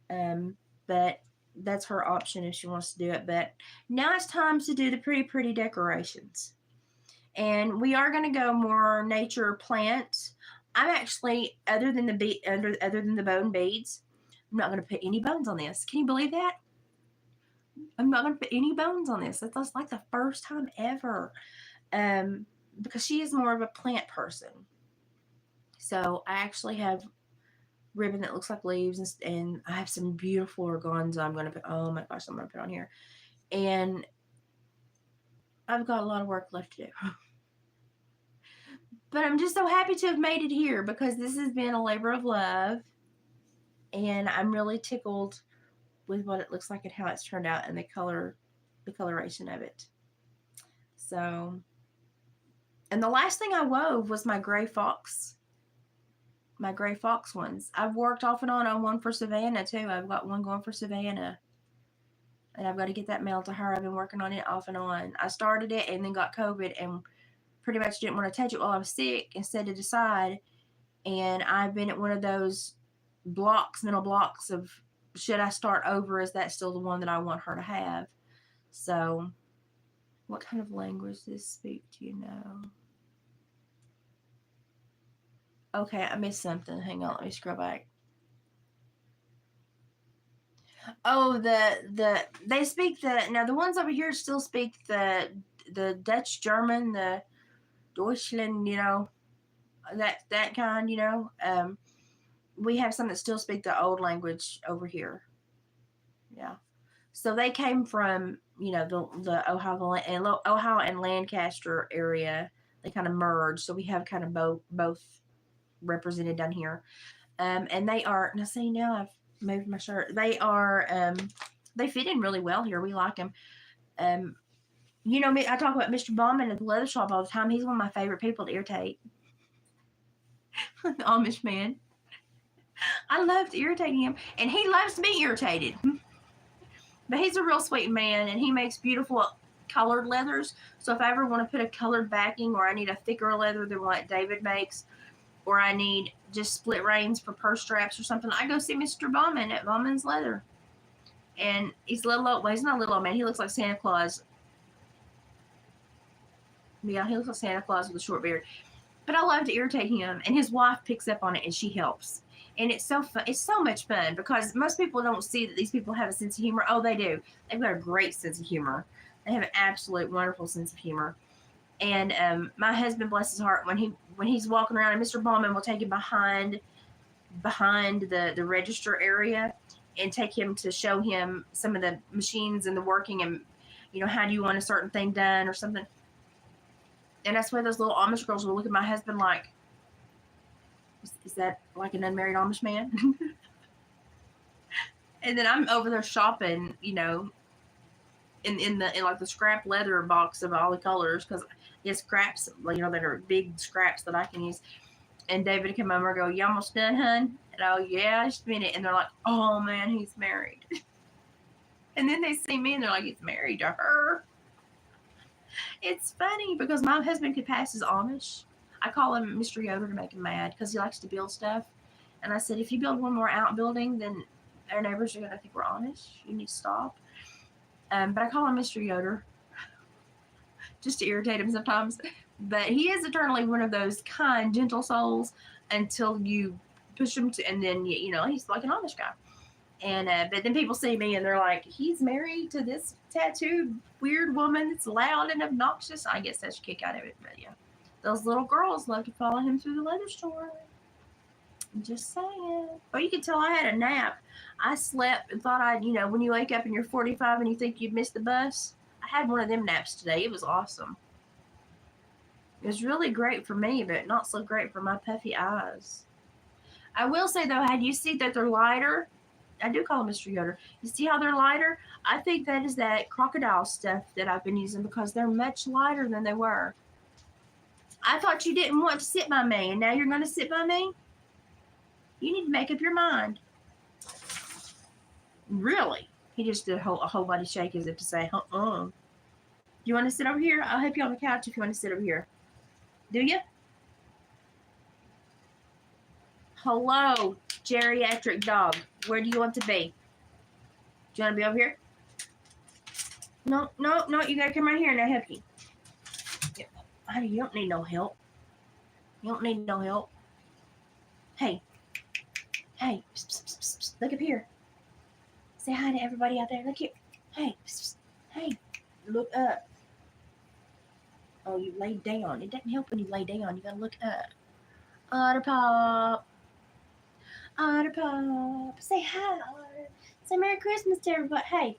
But that's her option if she wants to do it. But now it's time to do the pretty decorations. And we are going to go more nature plant. I'm actually, other than the bone beads, I'm not going to put any bones on this. Can you believe that? I'm not going to put any bones on this. That's like the first time ever. Because she is more of a plant person. So I actually have ribbon that looks like leaves, and I have some beautiful organza I'm going to put, oh my gosh, I'm going to put on here. And I've got a lot of work left to do. But I'm just so happy to have made it here, because this has been a labor of love. And I'm really tickled with what it looks like and how it's turned out, and the coloration of it. So And the last thing I wove was my gray fox ones. I've worked off and on one for Savannah too. I've got one going for Savannah. And I've got to get that mailed to her. I've been working on it off and on. I started it and then got COVID and pretty much didn't want to touch it while I was sick and set it aside. And I've been at one of those mental blocks of, should I start over? Is that still the one that I want her to have? So, what kind of language does this speak? Do you know? Okay, I missed something. Hang on, let me scroll back. Oh, they speak now the ones over here still speak the Dutch German, the Deutschland, that kind, we have some that still speak the old language over here. Yeah. So they came from, the Ohio and Lancaster area. They kind of merged. So we have kind of both represented down here. And they are, now I've moved my shirt. They are, they fit in really well here. We like them. I talk about Mr. Bauman at the leather shop all the time. He's one of my favorite people to irritate. The Amish man. I love to irritate him, and he loves to be irritated. But he's a real sweet man, and he makes beautiful colored leathers. So if I ever want to put a colored backing, or I need a thicker leather than what David makes, or I need just split reins for purse straps or something, I go see Mr. Bauman at Bauman's Leather. And he's a little old. Well, he's not a little old man. He looks like Santa Claus. Yeah, he looks like Santa Claus with a short beard. But I love to irritate him, and his wife picks up on it, and she helps. And it's so fun. It's so much fun because most people don't see that these people have a sense of humor. Oh, they do. They've got a great sense of humor. They have an absolute wonderful sense of humor. And my husband, bless his heart, when he's walking around, and Mr. Bauman will take him behind the register area and take him to show him some of the machines and the working, and how do you want a certain thing done or something. And that's where those little Amish girls will look at my husband like, is that like an unmarried Amish man? And then I'm over there shopping, in like the scrap leather box of all the colors, because it's scraps, that are big scraps that I can use. And David would come over and go, "You almost done, hun?" And oh yeah, just a minute. And they're like, "Oh man, he's married." And then they see me and they're like, "He's married to her." It's funny because my husband could pass as Amish. I call him Mr. Yoder to make him mad because he likes to build stuff. And I said, if you build one more outbuilding, then our neighbors are going to think we're Amish. You need to stop. But I call him Mr. Yoder just to irritate him sometimes. But he is eternally one of those kind, gentle souls until you push him to, and then, he's like an Amish guy. And but then people see me and they're like, he's married to this tattooed weird woman that's loud and obnoxious. I get such a kick out of it. But yeah, those little girls love to follow him through the leather store. I'm just saying. Oh, you can tell I had a nap. I slept and thought when you wake up and you're 45 and you think you've missed the bus. I had one of them naps today. It was awesome. It was really great for me, but not so great for my puffy eyes. I will say, though, had you see that they're lighter? I do call them Mr. Yoder. You see how they're lighter? I think that is that crocodile stuff that I've been using because they're much lighter than they were. I thought you didn't want to sit by me, and now you're going to sit by me? You need to make up your mind. Really? He just did a whole body shake as if to say, You want to sit over here? I'll help you on the couch if you want to sit over here. Do you? Hello, geriatric dog. Where do you want to be? Do you want to be over here? No, you gotta come right here and I'll help you. Honey, you don't need no help. You don't need no help. Hey, psst, psst, psst, psst. Look up here. Say hi to everybody out there. Look here. Hey, psst, psst. Hey, look up. Oh, you lay down. It doesn't help when you lay down. You gotta look up. Otter Pop. Otter Pop. Say hi, Otter. Say Merry Christmas to everybody. Hey,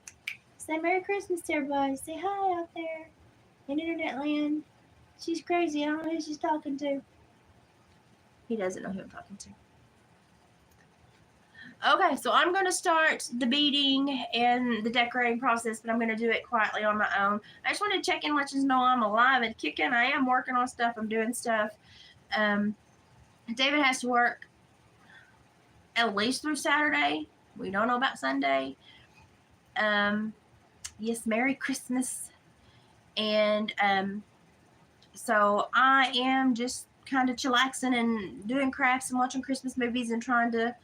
say Merry Christmas to everybody. Say hi out there in internet land. She's crazy. I don't know who she's talking to. He doesn't know who I'm talking to. Okay, so I'm going to start the beading and the decorating process, but I'm going to do it quietly on my own. I just wanted to check in, let you know I'm alive and kicking. I am working on stuff. I'm doing stuff. David has to work at least through Saturday. We don't know about Sunday. Yes, Merry Christmas. And so I am just kind of chillaxing and doing crafts and watching Christmas movies and trying to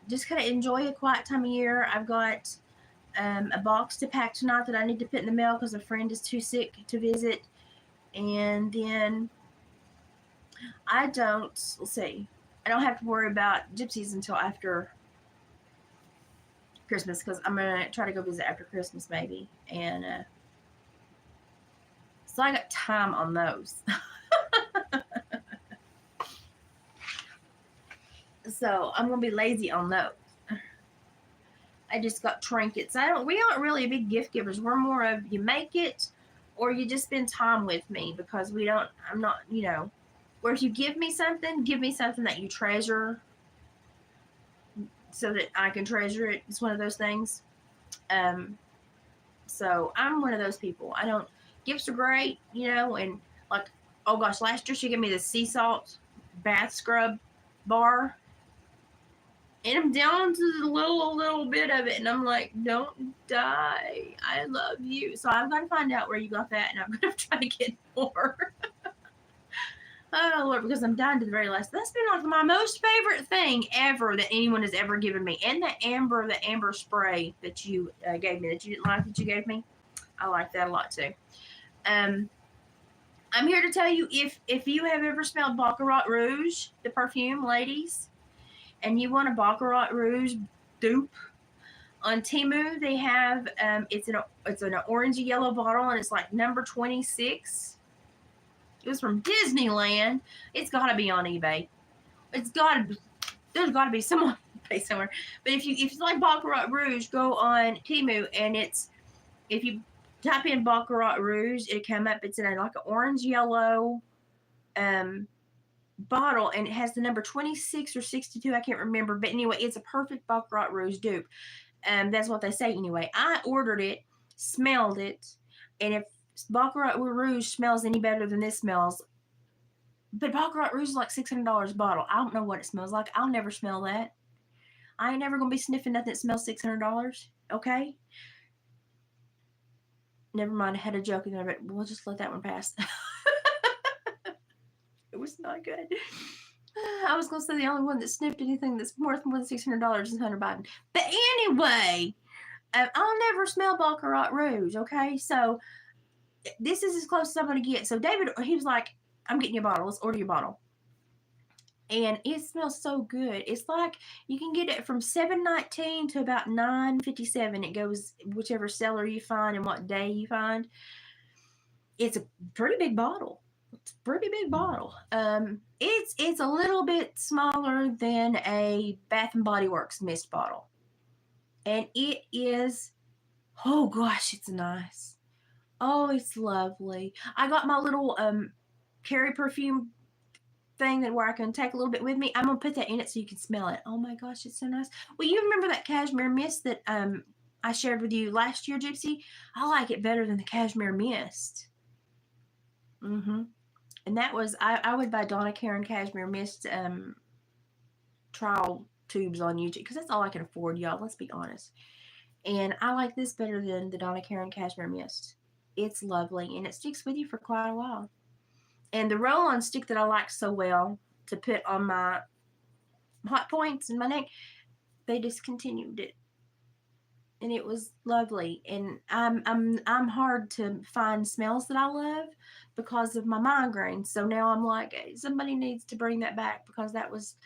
just kind of enjoy a quiet time of year. I've got a box to pack tonight that I need to put in the mail because a friend is too sick to visit. And then I don't have to worry about gypsies until after Christmas, because I'm going to try to go visit after Christmas maybe. And so I got time on those. So I'm going to be lazy on those. I just got trinkets. We aren't really big gift givers. We're more of you make it or you just spend time with me, because I'm not, or if you give me something that you treasure so that I can treasure it. It's one of those things. So I'm one of those people. Gifts are great, and like, oh gosh, last year she gave me the sea salt bath scrub bar. And I'm down to the little bit of it. And I'm like, don't die. I love you. So I'm going to find out where you got that. And I'm going to try to get more. Oh, Lord, because I'm down to the very last. That's been like my most favorite thing ever that anyone has ever given me. And the amber spray that you gave me, that you didn't like, that you gave me. I like that a lot too. I'm here to tell you, if you have ever smelled Baccarat Rouge, the perfume, ladies, and you want a Baccarat Rouge dupe, on Temu they have it's an orangey yellow bottle, and it's like number 26. It was from Disneyland. It's got to be on eBay. There's got to be someone pay somewhere. But if you like Baccarat Rouge, go on Temu, and if you type in Baccarat Rouge, it come up. It's in like an orange yellow bottle, and it has the number 26 or 62. I can't remember, but anyway, it's a perfect Baccarat Rouge dupe. That's what they say anyway. I ordered it, smelled it, and if Baccarat Rouge smells any better than this smells, but Baccarat Rouge is like $600 a bottle. I don't know what it smells like. I'll never smell that. I ain't never gonna be sniffing nothing that smells $600. Okay. Never mind. I had a joke in there, but we'll just let that one pass. It was not good. I was going to say the only one that sniffed anything that's worth more than $600 is Hunter Biden. But anyway, I'll never smell Baccarat Rouge, okay? So this is as close as I'm going to get. So David, he was like, I'm getting you a bottle. Let's order your bottle. And it smells so good. It's like you can get it from $7.19 to about $9.57. It goes whichever seller you find and what day you find. It's a pretty big bottle. It's a pretty big bottle. It's a little bit smaller than a Bath and Body Works mist bottle, and it is. Oh gosh, it's nice. Oh, it's lovely. I got my little carry perfume thing where I can take a little bit with me. I'm gonna put that in it so you can smell it. Oh my gosh, it's so nice. Well, you remember that cashmere mist that I shared with you last year, Gypsy? I like it better than the cashmere mist. And that was, I would buy Donna Karan Cashmere Mist trial tubes on YouTube, because that's all I can afford, y'all. Let's be honest. And I like this better than the Donna Karan Cashmere Mist. It's lovely, and it sticks with you for quite a while. And the roll-on stick that I like so well to put on my hot points in my neck, they discontinued it. And it was lovely. And I'm hard to find smells that I love because of my migraine. So now I'm like, hey, somebody needs to bring that back, because that was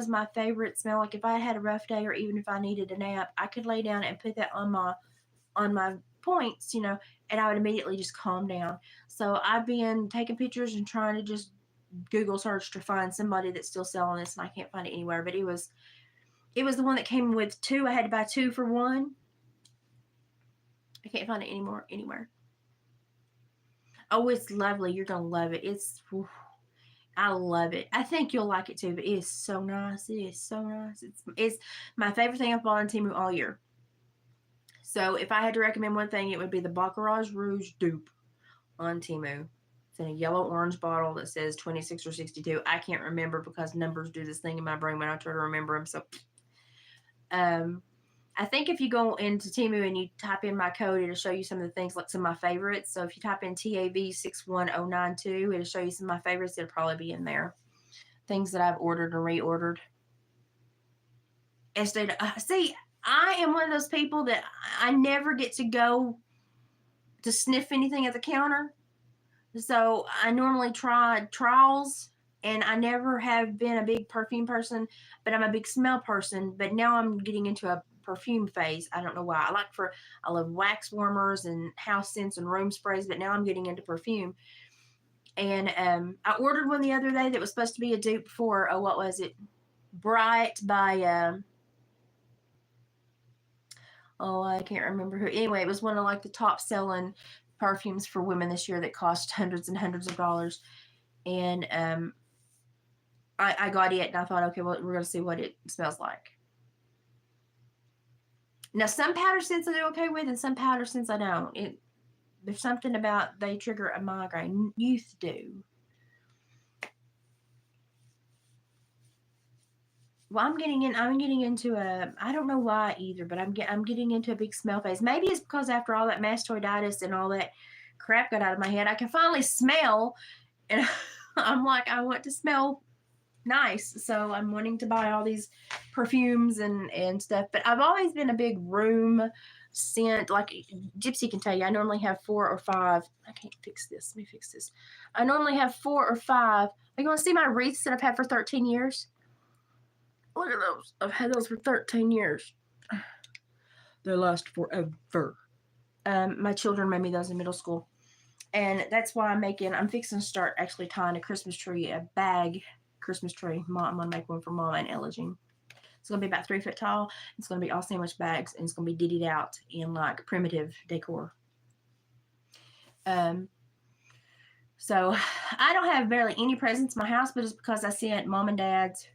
my favorite smell. Like if I had a rough day, or even if I needed a nap, I could lay down and put that on my points, and I would immediately just calm down. So I've been taking pictures and trying to just Google search to find somebody that's still selling this, and I can't find it anywhere. But it was the one that came with two. I had to buy 2 for 1. I can't find it anywhere. Oh, it's lovely. You're going to love it. I love it. I think you'll like it too, but it is so nice. It is so nice. It's my favorite thing I've bought on Temu all year. So if I had to recommend one thing, it would be the Baccarat Rouge dupe on Temu. It's in a yellow-orange bottle that says 26 or 62. I can't remember because numbers do this thing in my brain when I try to remember them. So I think if you go into Temu and you type in my code, it'll show you some of the things, like some of my favorites. So if you type in TAV61092, it'll show you some of my favorites. It'll probably be in there. Things that I've ordered or reordered. See, I am one of those people that I never get to go to sniff anything at the counter. So I normally try trials, and I never have been a big perfume person, but I'm a big smell person. But now I'm getting into a perfume phase. I don't know why. I love wax warmers and house scents and room sprays, but now I'm getting into perfume. And I ordered one the other day that was supposed to be a dupe for, what was it? Bright by, I can't remember who. Anyway, it was one of like the top selling perfumes for women this year that cost hundreds and hundreds of dollars. And I got it, and I thought, okay, well, we're going to see what it smells like. Now, some powder scents I do okay with, and some powder scents I don't. There's something about they trigger a migraine. Youth do. Well, I'm getting into I don't know why either, but I'm getting into a big smell phase. Maybe it's because after all that mastoiditis and all that crap got out of my head, I can finally smell, and I'm like, I want to smell nice. So I'm wanting to buy all these perfumes and stuff. But I've always been a big room scent. Like Gypsy can tell you, I normally have 4 or 5. I can't fix this. Let me fix this. I normally have 4 or 5. Are you going to see my wreaths that I've had for 13 years? Look at those. I've had those for 13 years. They last forever. My children made me those in middle school. And that's why I'm fixing to start actually tying a Christmas tree, a bag Christmas tree. I'm going to make one for Mama and Ella Jean. It's going to be about 3 foot tall. It's going to be all sandwich bags, and it's going to be diddied out in like primitive decor. So I don't have barely any presents in my house, but it's because I sent Mom and Dad's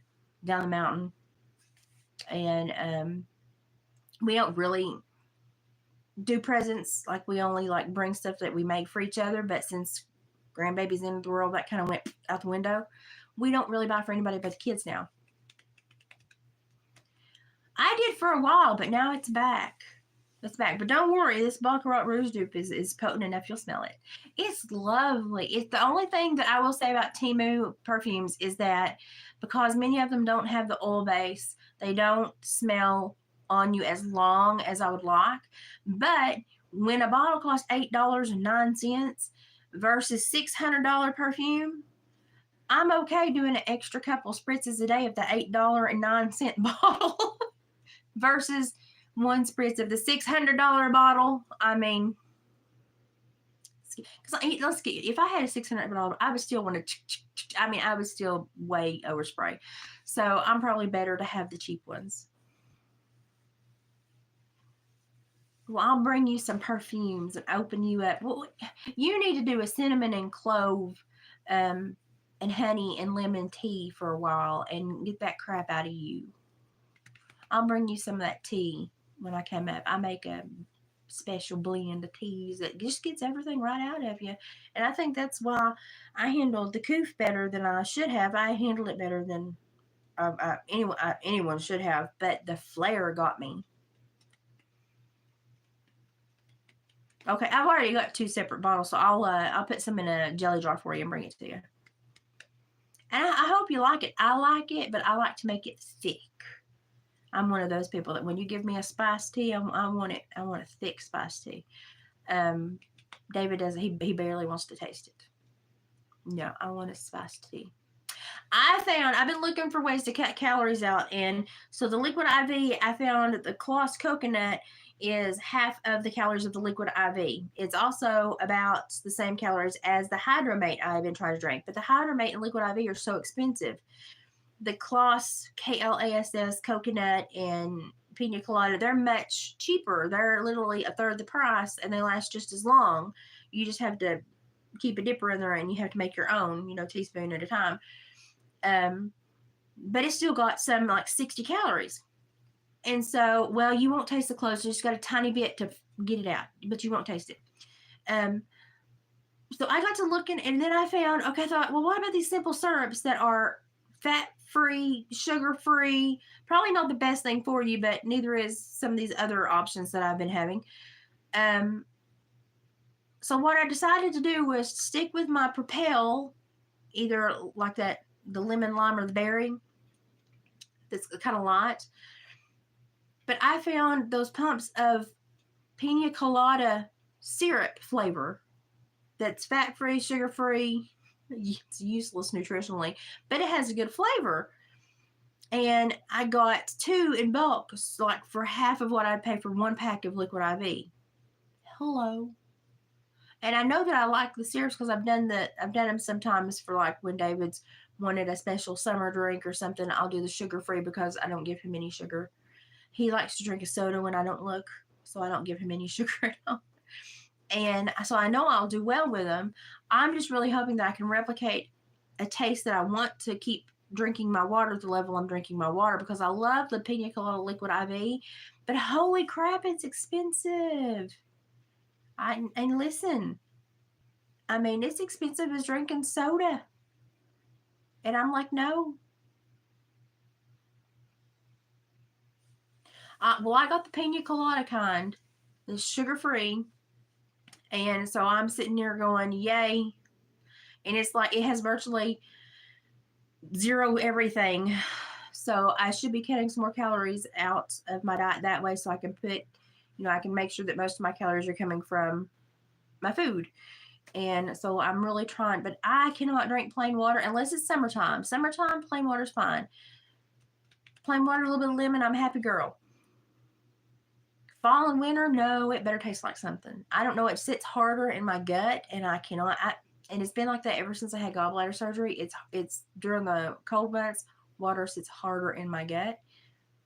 down the mountain, and we don't really do presents. Like, we only like bring stuff that we make for each other. But since grandbaby's in the world, that kind of went out the window. We don't really buy for anybody but the kids now. I did for a while, but now it's back. It's back. But don't worry, this Baccarat Rouge dupe is potent enough. You'll smell it. It's lovely. It's the only thing that I will say about Temu perfumes is that because many of them don't have the oil base, they don't smell on you as long as I would like. But when a bottle costs $8.09 versus $600 perfume, I'm okay doing an extra couple spritzes a day of the $8.09 bottle versus one spritz of the $600 bottle. I mean, because if I had a $600 bottle, I would still want to. I would still way overspray. So I'm probably better to have the cheap ones. Well, I'll bring you some perfumes and open you up. Well, you need to do a cinnamon and clove, and honey and lemon tea for a while and get that crap out of you. I'll bring you some of that tea when I come up. I make a special blend of teas that just gets everything right out of you. And I think that's why I handled the coof better than I should have. I handled it better than anyone should have, but the flare got me. Okay, I've already got 2 separate bottles, so I'll put some in a jelly jar for you and bring it to you. And I hope you like it. I like it, but I like to make it thick. I'm one of those people that when you give me a spiced tea, I want a thick spiced tea. David doesn't. He barely wants to taste it. No, I want a spiced tea. I've been looking for ways to cut calories out, and so the Liquid IV, I found that the Kloss coconut is half of the calories of the Liquid IV. It's also about the same calories as the Hydromate I've been trying to drink, but the Hydromate and Liquid IV are so expensive. The Kloss, Klass, coconut and pina colada, they're much cheaper. They're literally a third the price, and they last just as long. You just have to keep a dipper in there and you have to make your own, teaspoon at a time. But it's still got some like 60 calories. And so, well, you won't taste the cloves. You just got a tiny bit to get it out, but you won't taste it. So I got to looking, and then I found, okay, I thought, well, what about these simple syrups that are fat-free, sugar-free? Probably not the best thing for you, but neither is some of these other options that I've been having. So what I decided to do was stick with my Propel, either like that, the lemon, lime, or the berry. That's kind of light. But I found those pumps of pina colada syrup flavor that's fat-free, sugar-free. It's useless nutritionally, but it has a good flavor. And I got 2 in bulk, like for half of what I'd pay for 1 pack of liquid IV. Hello. And I know that I like the syrups because I've done them sometimes for like when David's wanted a special summer drink or something. I'll do the sugar-free because I don't give him any sugar. He likes to drink a soda when I don't look, so I don't give him any sugar at all. And so I know I'll do well with them. I'm just really hoping that I can replicate a taste that I want to keep drinking my water at the level I'm drinking my water, because I love the pina colada liquid IV, but holy crap, it's expensive. And listen, I mean, it's expensive as drinking soda. And I'm like, no. Well, I got the pina colada kind, the sugar-free. And so I'm sitting there going, yay. And it's like, it has virtually 0 everything. So I should be cutting some more calories out of my diet that way, so I can put, I can make sure that most of my calories are coming from my food. And so I'm really trying, but I cannot drink plain water unless it's summertime. Summertime, plain water's fine. Plain water, a little bit of lemon, I'm a happy girl. Fall and winter, no, it better taste like something. I don't know, it sits harder in my gut, and I cannot, and it's been like that ever since I had gallbladder surgery. It's during the cold months, water sits harder in my gut,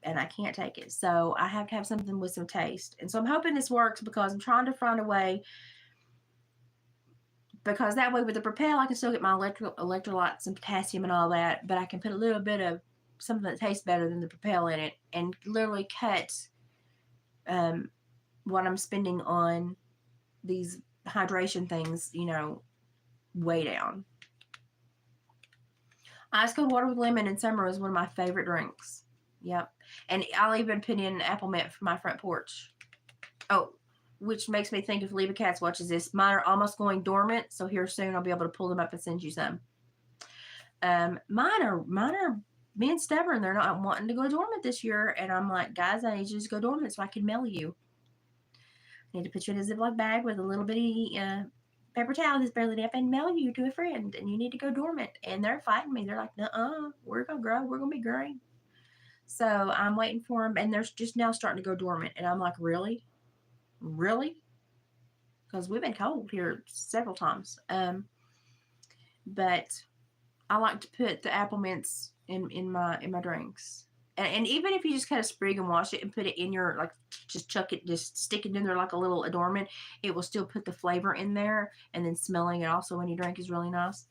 and I can't take it. So I have to have something with some taste. And so I'm hoping this works, because I'm trying to find a way, because that way with the Propel, I can still get my electrolytes and potassium and all that, but I can put a little bit of something that tastes better than the Propel in it, and literally cut what I'm spending on these hydration things, way down. Ice cold water with lemon in summer is one of my favorite drinks. Yep. And I'll even put in apple mint for my front porch. Oh, which makes me think if Leva Katz watches this, mine are almost going dormant, so here soon I'll be able to pull them up and send you some. Mine are being stubborn. They're not wanting to go dormant this year, and I'm like, guys, I need you to go dormant so I can mail you. I need to put you in a Ziploc bag with a little bitty paper towel that's barely damp and mail you to a friend, and you need to go dormant. And they're fighting me. They're like, nuh-uh, we're going to grow. We're going to be growing. So I'm waiting for them, and they're just now starting to go dormant. And I'm like, really? Really? Because we've been cold here several times. But I like to put the apple mints in my drinks. And even if you just kind of sprig and wash it and put it in your, like, just chuck it, just stick it in there like a little adornment, it will still put the flavor in there, and then smelling it also when you drink is really nice.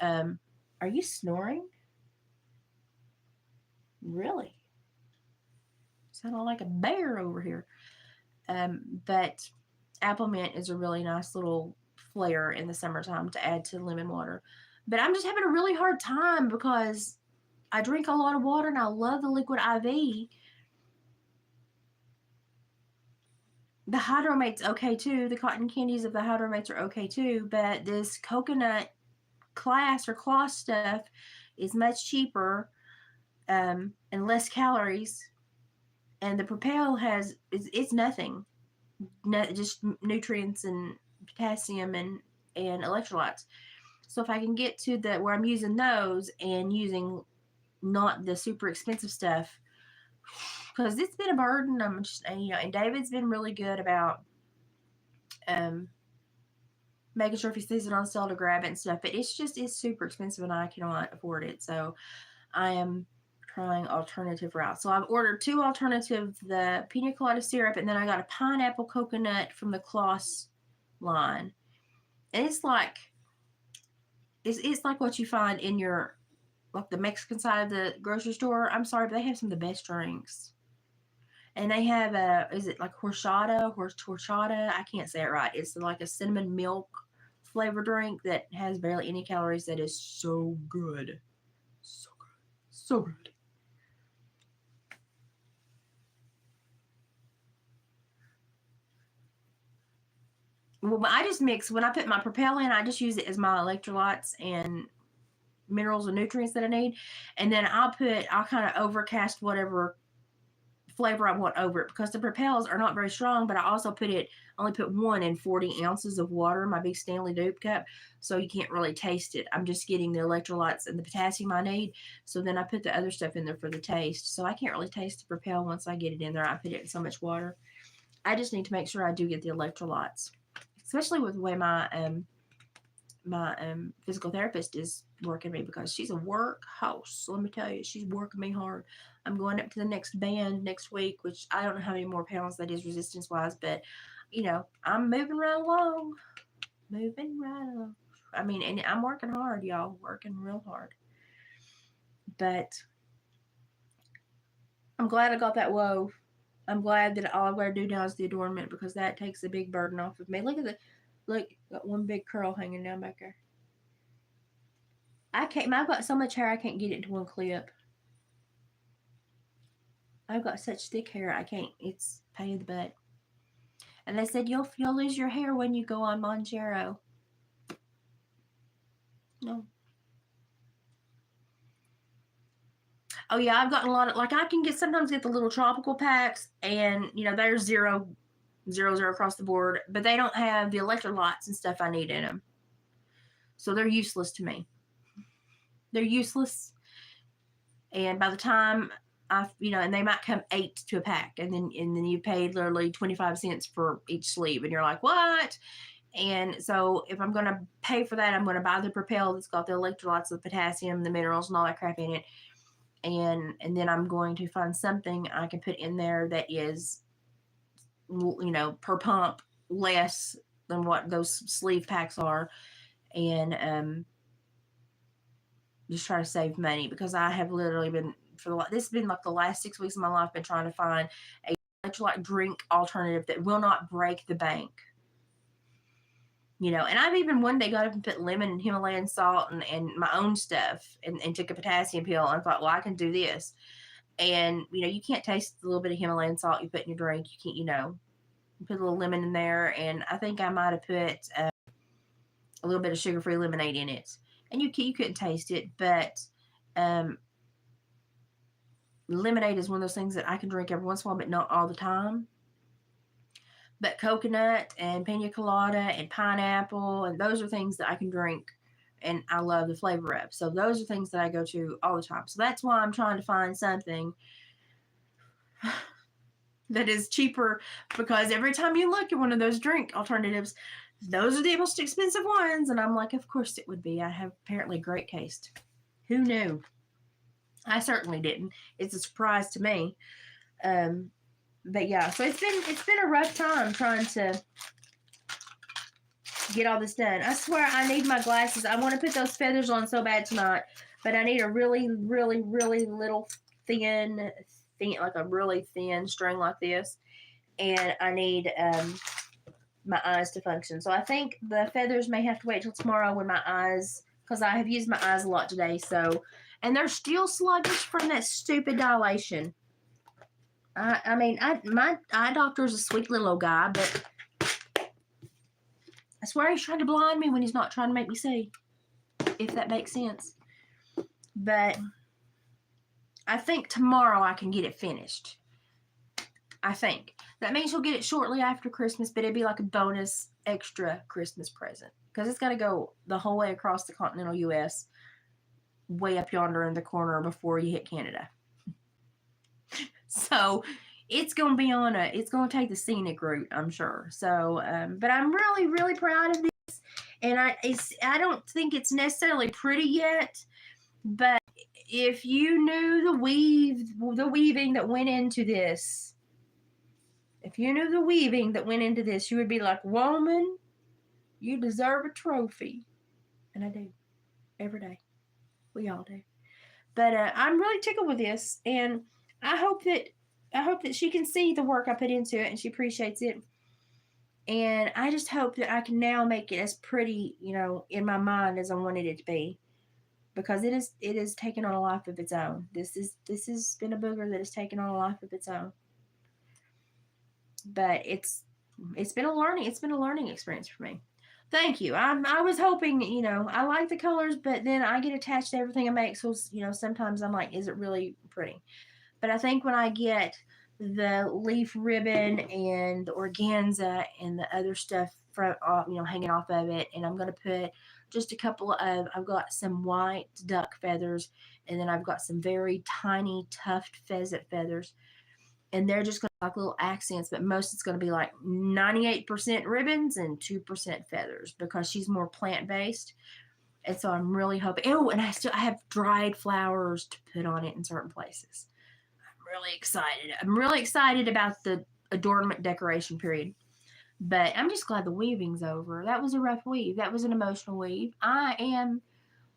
Are you snoring? Really? Sounding like a bear over here. But apple mint is a really nice little flair in the summertime to add to lemon water. But I'm just having a really hard time because I drink a lot of water and I love the liquid IV. The Hydromate's okay too. The cotton candies of the Hydromates are okay too. But this coconut class or cloth stuff is much cheaper and less calories. And the Propel it's nothing. Just nutrients and potassium and electrolytes. So if I can get to where I'm using those and using not the super expensive stuff, because it's been a burden. I'm just, and David's been really good about making sure if he sees it on sale to grab it and stuff. But it's super expensive and I cannot afford it. So I am trying alternative routes. So I've ordered 2 alternatives, the pina colada syrup, and then I got a pineapple coconut from the Kloss line. And it's like what you find in your, like the Mexican side of the grocery store. I'm sorry, but they have some of the best drinks. And they have is it like horchata? I can't say it right. It's like a cinnamon milk flavor drink that has barely any calories. That is so good. So good. So good. Well, I just mix, when I put my Propel in, I just use it as my electrolytes and minerals and nutrients that I need. And then I'll kind of overcast whatever flavor I want over it, because the Propels are not very strong, but I also only put 1 in 40 ounces of water, my big Stanley Doop cup, so you can't really taste it. I'm just getting the electrolytes and the potassium I need, so then I put the other stuff in there for the taste. So I can't really taste the Propel once I get it in there. I put it in so much water. I just need to make sure I do get the electrolytes, especially with the way my physical therapist is working me, because she's a workhorse. So let me tell you, she's working me hard. I'm going up to the next band next week, which I don't know how many more pounds that is resistance wise, but I'm moving right along. I mean, and I'm working hard, y'all, working real hard. But I'm glad I got that wove. I'm glad that all I've got to do now is the adornment, because that takes a big burden off of me. Look, got one big curl hanging down back there. I've got so much hair I can't get it into one clip. I've got such thick hair, I can't. It's pain in the butt. And they said you'll lose your hair when you go on Monjaro. No. Oh yeah, I've gotten a lot of, like, I can sometimes get the little tropical packs, and they're 0 across the board, but they don't have the electrolytes and stuff I need in them. So they're useless to me. They're useless. And by the time and they might come 8 to a pack, and then you paid literally 25 cents for each sleeve, and you're like, what? And so if I'm going to pay for that, I'm going to buy the Propel that's got the electrolytes, the potassium, the minerals, and all that crap in it. And then I'm going to find something I can put in there that is, per pump less than what those sleeve packs are, and just try to save money, because I have literally been, this has been like the last 6 weeks of my life, been trying to find a electrolyte drink alternative that will not break the bank. And I've even one day got up and put lemon and Himalayan salt and my own stuff, and took a potassium pill, and thought, well, I can do this. And you can't taste the little bit of Himalayan salt you put in your drink. You can't, you put a little lemon in there, and I think I might have put a little bit of sugar-free lemonade in it, and you couldn't taste it. But lemonade is one of those things that I can drink every once in a while, but not all the time. But coconut and pina colada and pineapple, and those are things that I can drink, and I love the flavor of. So those are things that I go to all the time. So that's why I'm trying to find something that is cheaper, because every time you look at one of those drink alternatives, those are the most expensive ones. And I'm like, of course it would be. I have apparently great taste. Who knew? I certainly didn't. It's a surprise to me. But yeah, so it's been a rough time trying to get all this done. I swear I need my glasses. I want to put those feathers on so bad tonight, but I need a really, really, really little thin, like a really thin string like this, and I need my eyes to function. So I think the feathers may have to wait till tomorrow, when my eyes, because I have used my eyes a lot today. So, and they're still sluggish from that stupid dilation. I mean, my eye doctor is a sweet little old guy, but I swear he's trying to blind me when he's not trying to make me see, if that makes sense. But I think tomorrow I can get it finished. I think. That means you'll get it shortly after Christmas, but it'd be like a bonus extra Christmas present, because it's got to go the whole way across the continental U.S., way up yonder in the corner before you hit Canada. So it's going to be it's going to take the scenic route, I'm sure. So, but I'm really, really proud of this. And I don't think it's necessarily pretty yet, but if you knew the weaving that went into this, you would be like, woman, You deserve a trophy. And I do. Every day. We all do. But I'm really tickled with this, and I hope that she can see the work I put into it and she appreciates it. And I just hope that I can now make it as pretty, in my mind as I wanted it to be, because it is taking on a life of its own. This has been a booger that has taken on a life of its own. But it's been a learning experience for me. Thank you. I was hoping, I like the colors, but then I get attached to everything I make. So, sometimes I'm like, is it really pretty? But I think when I get the leaf ribbon and the organza and the other stuff from, hanging off of it, and I'm going to put just a couple of, I've got some white duck feathers, and then I've got some very tiny tufted pheasant feathers, and they're just going to be like little accents, but most it's going to be like 98% ribbons and 2% feathers, because she's more plant based. And so I'm really hoping. Oh, and I have dried flowers to put on it in certain places. Really excited. I'm really excited about the adornment decoration period. But I'm just glad the weaving's over. That was a rough weave. That was an emotional weave. I am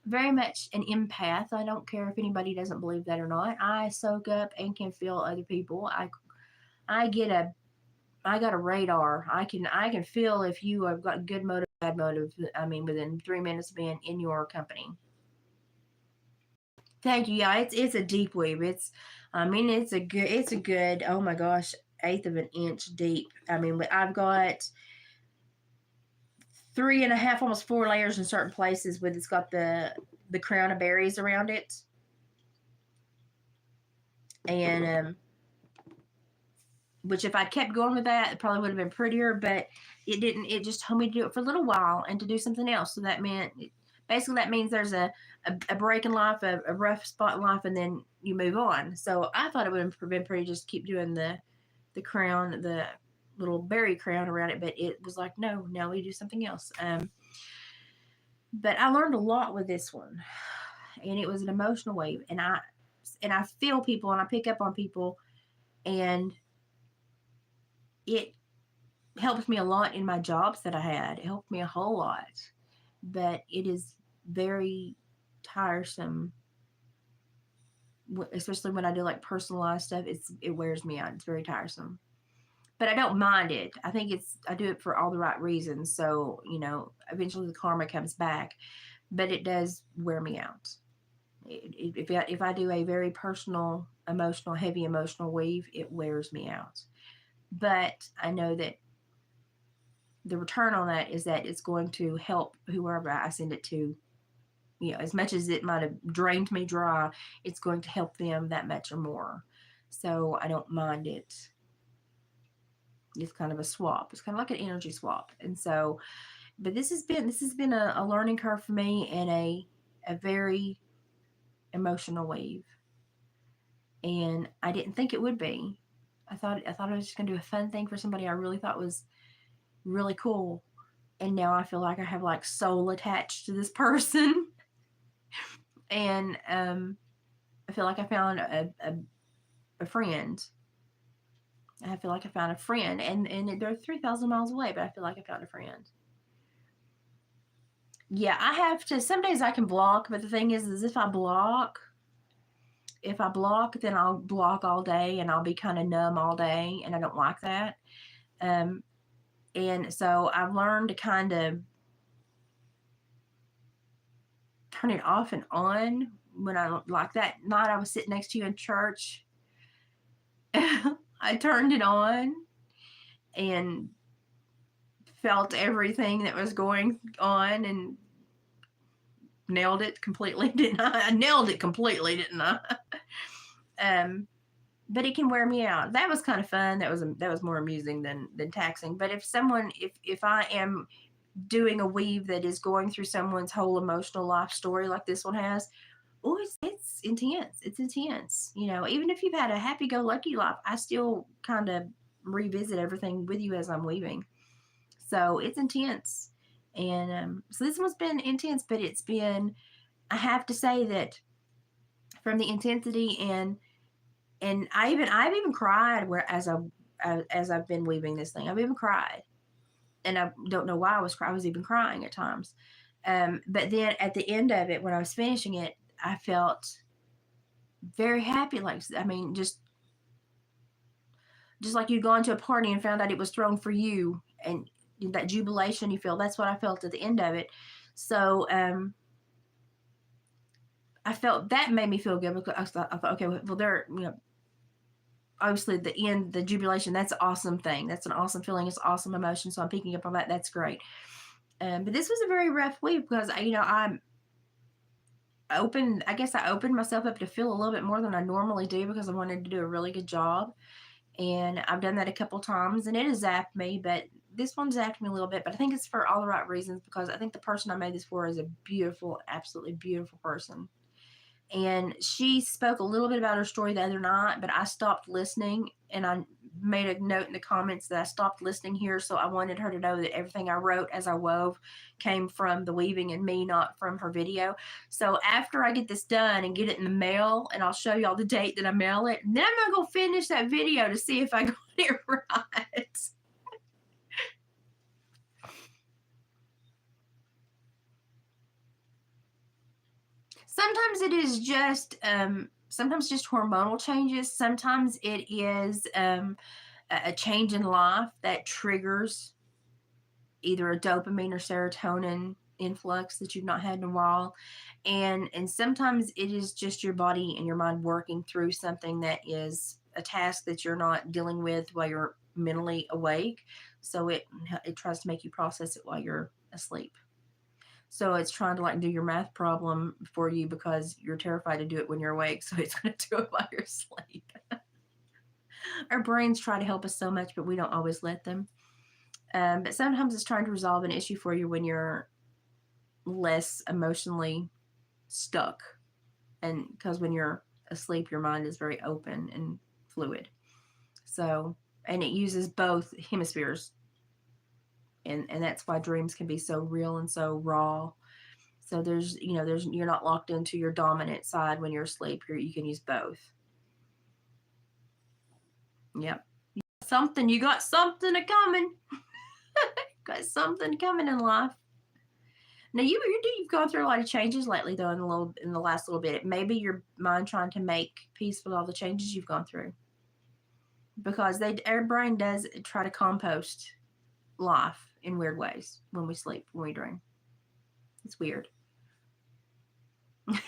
very much an empath. I don't care if anybody doesn't believe that or not. I soak up and can feel other people. I got a radar. I can feel if you have got good motive, bad motive. I mean, within 3 minutes of being in your company. Thank you. Yeah, it's a deep weave. It's a good. Oh my gosh, eighth of an inch deep. I mean, I've got 3.5, almost 4 layers in certain places. With it's got the crown of berries around it, and which if I'd kept going with that, it probably would have been prettier. But it didn't. It just told me to do it for a little while and to do something else. So that meant basically that means there's a break in life, a rough spot in life, and then you move on. So I thought it would have been pretty just keep doing the crown, the little berry crown around it, but it was like, no, now we do something else. But I learned a lot with this one, and it was an emotional wave, and I feel people, and I pick up on people, and it helped me a lot in my jobs that I had. It helped me a whole lot, but it is very tiresome, especially when I do like personalized stuff. It wears me out. It's very tiresome, but I don't mind it. I think I do it for all the right reasons. So eventually the karma comes back, but it does wear me out. If I do a very personal, emotional, heavy emotional weave, it wears me out. But I know that the return on that is that it's going to help whoever I send it to. As much as it might have drained me dry, it's going to help them that much or more. So I don't mind it. It's kind of a swap. It's kind of like an energy swap. And so, but this has been a learning curve for me, and a very emotional wave. And I didn't think it would be. I thought I was just gonna do a fun thing for somebody I really thought was really cool. And now I feel like I have like soul attached to this person. And I feel like I found a friend. I feel like I found a friend, and they're 3,000 miles away, but I feel like I found a friend. Yeah, I have to. Some days I can block, but the thing is if I block, then I'll block all day, and I'll be kind of numb all day, and I don't like that. And so I've learned to kind of turn it off and on when I like that night I was sitting next to you in church. I turned it on and felt everything that was going on and nailed it completely, didn't I? I nailed it completely, didn't I? But it can wear me out. That was kind of fun. That was more amusing than taxing. But if I am doing a weave that is going through someone's whole emotional life story like this one has, oh, it's intense. It's intense. Even if you've had a happy-go-lucky life, I still kind of revisit everything with you as I'm weaving. So it's intense. And so this one's been intense, but I have to say that from the intensity and I've even cried as I've been weaving this thing. I've even cried. and I don't know why I was even crying at times. But then at the end of it, when I was finishing it, I felt very happy. Like, I mean, just like you'd gone to a party and found out it was thrown for you, and that jubilation you feel, that's what I felt at the end of it. So I felt that made me feel good, because I thought, okay, well, there, obviously the end, the jubilation, that's an awesome thing. That's an awesome feeling. It's an awesome emotion. So I'm picking up on that. That's great. But this was a very rough week, because I'm open. I guess I opened myself up to feel a little bit more than I normally do, because I wanted to do a really good job. And I've done that a couple times, and it has zapped me, but this one zapped me a little bit, but I think it's for all the right reasons, because I think the person I made this for is a beautiful, absolutely beautiful person. And she spoke a little bit about her story the other night, but I stopped listening, and I made a note in the comments that I stopped listening here. So I wanted her to know that everything I wrote as I wove came from the weaving and me, not from her video. So after I get this done and get it in the mail, and I'll show y'all the date that I mail it, and then I'm gonna go finish that video to see if I got it right. Sometimes it is sometimes just hormonal changes. Sometimes it is a change in life that triggers either a dopamine or serotonin influx that you've not had in a while. And sometimes it is just your body and your mind working through something that is a task that you're not dealing with while you're mentally awake. So it tries to make you process it while you're asleep. So it's trying to like do your math problem for you, because you're terrified to do it when you're awake. So it's going to do it while you're asleep. Our brains try to help us so much, but we don't always let them. But sometimes it's trying to resolve an issue for you when you're less emotionally stuck. And because when you're asleep, your mind is very open and fluid. So, and it uses both hemispheres. And that's why dreams can be so real and so raw. So you're not locked into your dominant side when you're asleep. You can use both. Yep. You got something coming. Got something coming in life. Now you've gone through a lot of changes lately, though, in the last little bit. Maybe your mind trying to make peace with all the changes you've gone through, because our brain does try to compost life in weird ways when we sleep, when we dream. It's weird.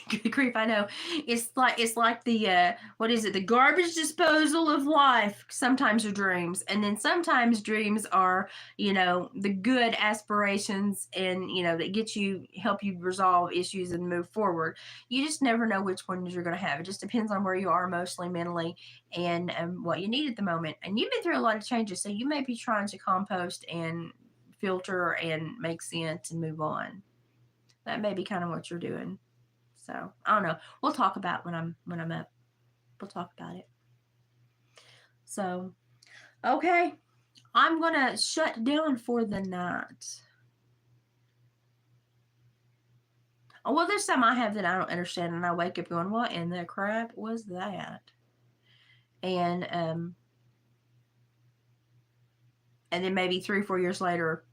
Good grief, I know. It's like the what is it? The garbage disposal of life. Sometimes are dreams, and then sometimes dreams are the good aspirations, and that help you resolve issues and move forward. You just never know which ones you're going to have. It just depends on where you are emotionally, mentally, and what you need at the moment. And you've been through a lot of changes, so you may be trying to compost and filter and make sense and move on. That may be kind of what you're doing. So I don't know. We'll talk about when I'm up. We'll talk about it. So, okay, I'm gonna shut down for the night. Oh, well, there's some I have that I don't understand, and I wake up going, "What in the crap was that?" And then maybe 3 or 4 years later,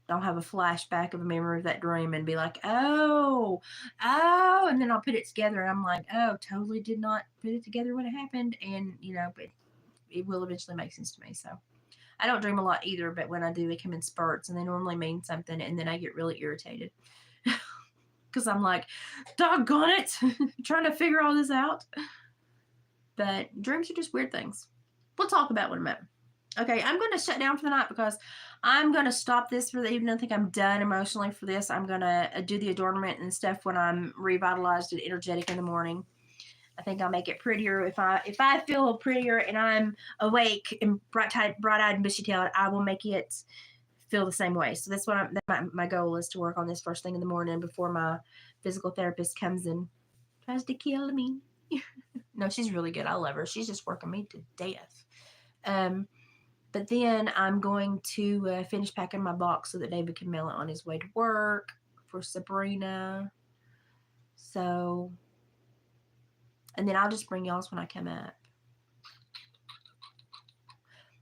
I'll have a flashback of a memory of that dream and be like, oh, and then I'll put it together, and I'm like, oh, totally did not put it together when it happened. And, but it will eventually make sense to me. So I don't dream a lot either, but when I do, they come in spurts, and they normally mean something. And then I get really irritated because I'm like, doggone it, trying to figure all this out. But dreams are just weird things. We'll talk about what I'm at. Okay, I'm going to shut down for the night, because I'm going to stop this for the evening. I think I'm done emotionally for this. I'm going to do the adornment and stuff when I'm revitalized and energetic in the morning. I think I'll make it prettier. If I feel prettier and I'm awake and bright-eyed and bushy-tailed, I will make it feel the same way. So that's what my goal is, to work on this first thing in the morning before my physical therapist comes and tries to kill me. No, she's really good. I love her. She's just working me to death. But then I'm going to finish packing my box so that David can mail it on his way to work for Sabrina. So, and then I'll just bring y'all's when I come up,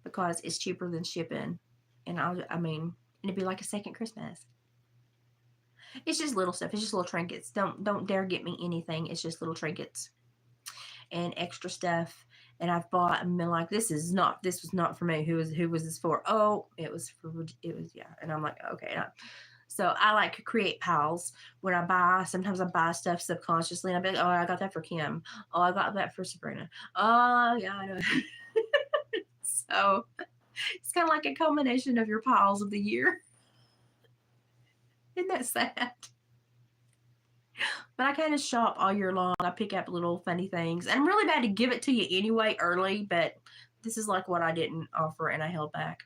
because it's cheaper than shipping. And and it'd be like a second Christmas. It's just little stuff. It's just little trinkets. Don't dare get me anything. It's just little trinkets and extra stuff. And I've bought and been like, this was not for me. Who was this for? Oh, it was, yeah. And I'm like, okay. So I like to create piles when I buy. Sometimes I buy stuff subconsciously, and I'll be like, oh, I got that for Kim. Oh, I got that for Sabrina. Oh, yeah, I know. So it's kind of like a culmination of your piles of the year. Isn't that sad? But I kind of shop all year long. I pick up little funny things. And I'm really bad to give it to you anyway early, but this is like what I didn't offer and I held back.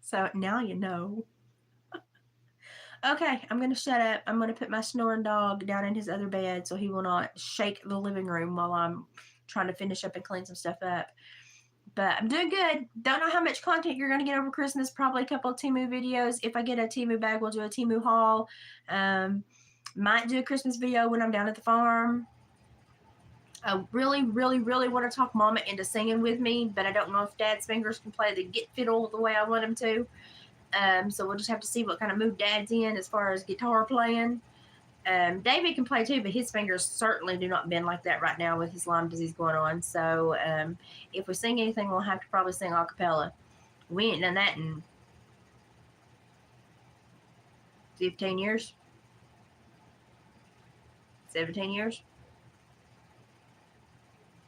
So now you know. Okay, I'm going to shut up. I'm going to put my snoring dog down in his other bed so he will not shake the living room while I'm trying to finish up and clean some stuff up. But I'm doing good. Don't know how much content you're going to get over Christmas. Probably a couple of Temu videos. If I get a Temu bag, we'll do a Temu haul. Might do a Christmas video when I'm down at the farm. I really, really, really want to talk Mama into singing with me, but I don't know if Dad's fingers can play the git fiddle the way I want him to. So we'll just have to see what kind of mood Dad's in as far as guitar playing. David can play too, but his fingers certainly do not bend like that right now with his Lyme disease going on. So if we sing anything, we'll have to probably sing a cappella. We ain't done that in 15 years, 17 years.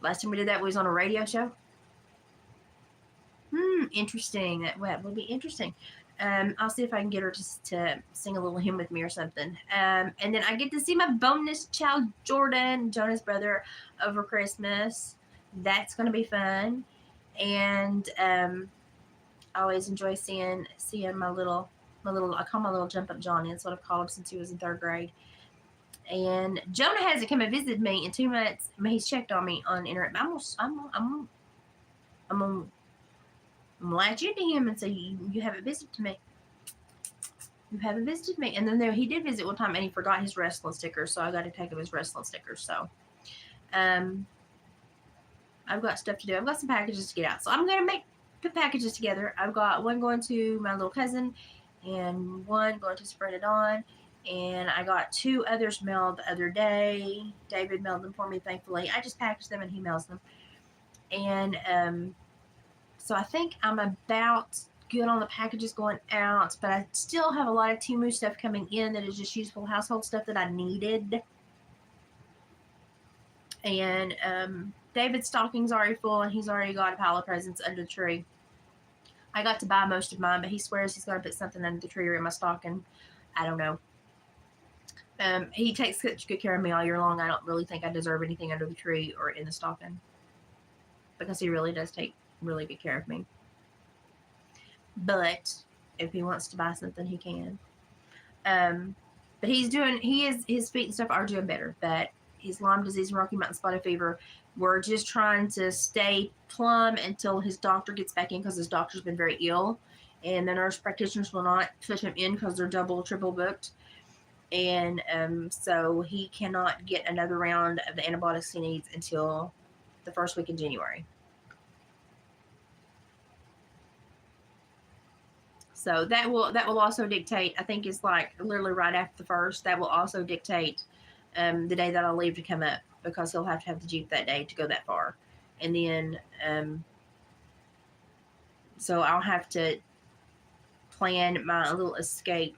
Last time we did that was on a radio show. Interesting. That will be interesting. I'll see if I can get her to sing a little hymn with me or something. And then I get to see my bonus child, Jordan, Jonah's brother, over Christmas. That's going to be fun. And I always enjoy seeing my little, I call my little jump up Johnny. That's what I've called him since he was in 3rd grade. And Jonah hasn't come and visited me in 2 months. I mean, he's checked on me on the internet. I'm gonna latch into him and say, you haven't visited me. You haven't visited me. And then he did visit one time and he forgot his wrestling stickers, so I got to take him his wrestling stickers. So I've got stuff to do. I've got some packages to get out. So I'm going to put packages together. I've got one going to my little cousin and one going to Sabrina Dawn. And I got 2 others mailed the other day. David mailed them for me, thankfully. I just package them and he mails them. And so I think I'm about good on the packages going out, but I still have a lot of Temu stuff coming in that is just useful household stuff that I needed. And David's stocking's already full, and he's already got a pile of presents under the tree. I got to buy most of mine, but he swears he's going to put something under the tree or in my stocking. I don't know. He takes such good care of me all year long. I don't really think I deserve anything under the tree or in the stocking, because he really does take really good care of me. But if he wants to buy something, he can. But his feet and stuff are doing better. But his Lyme disease and Rocky Mountain spotted fever, we're just trying to stay plumb until his doctor gets back in, because his doctor's been very ill, and the nurse practitioners will not put him in because they're double, triple booked. And so he cannot get another round of the antibiotics he needs until the 1st week in January. So that will also dictate, I think it's like literally right after the 1st, that will also dictate the day that I'll leave to come up, because he'll have to have the Jeep that day to go that far. And then, so I'll have to plan my little escape.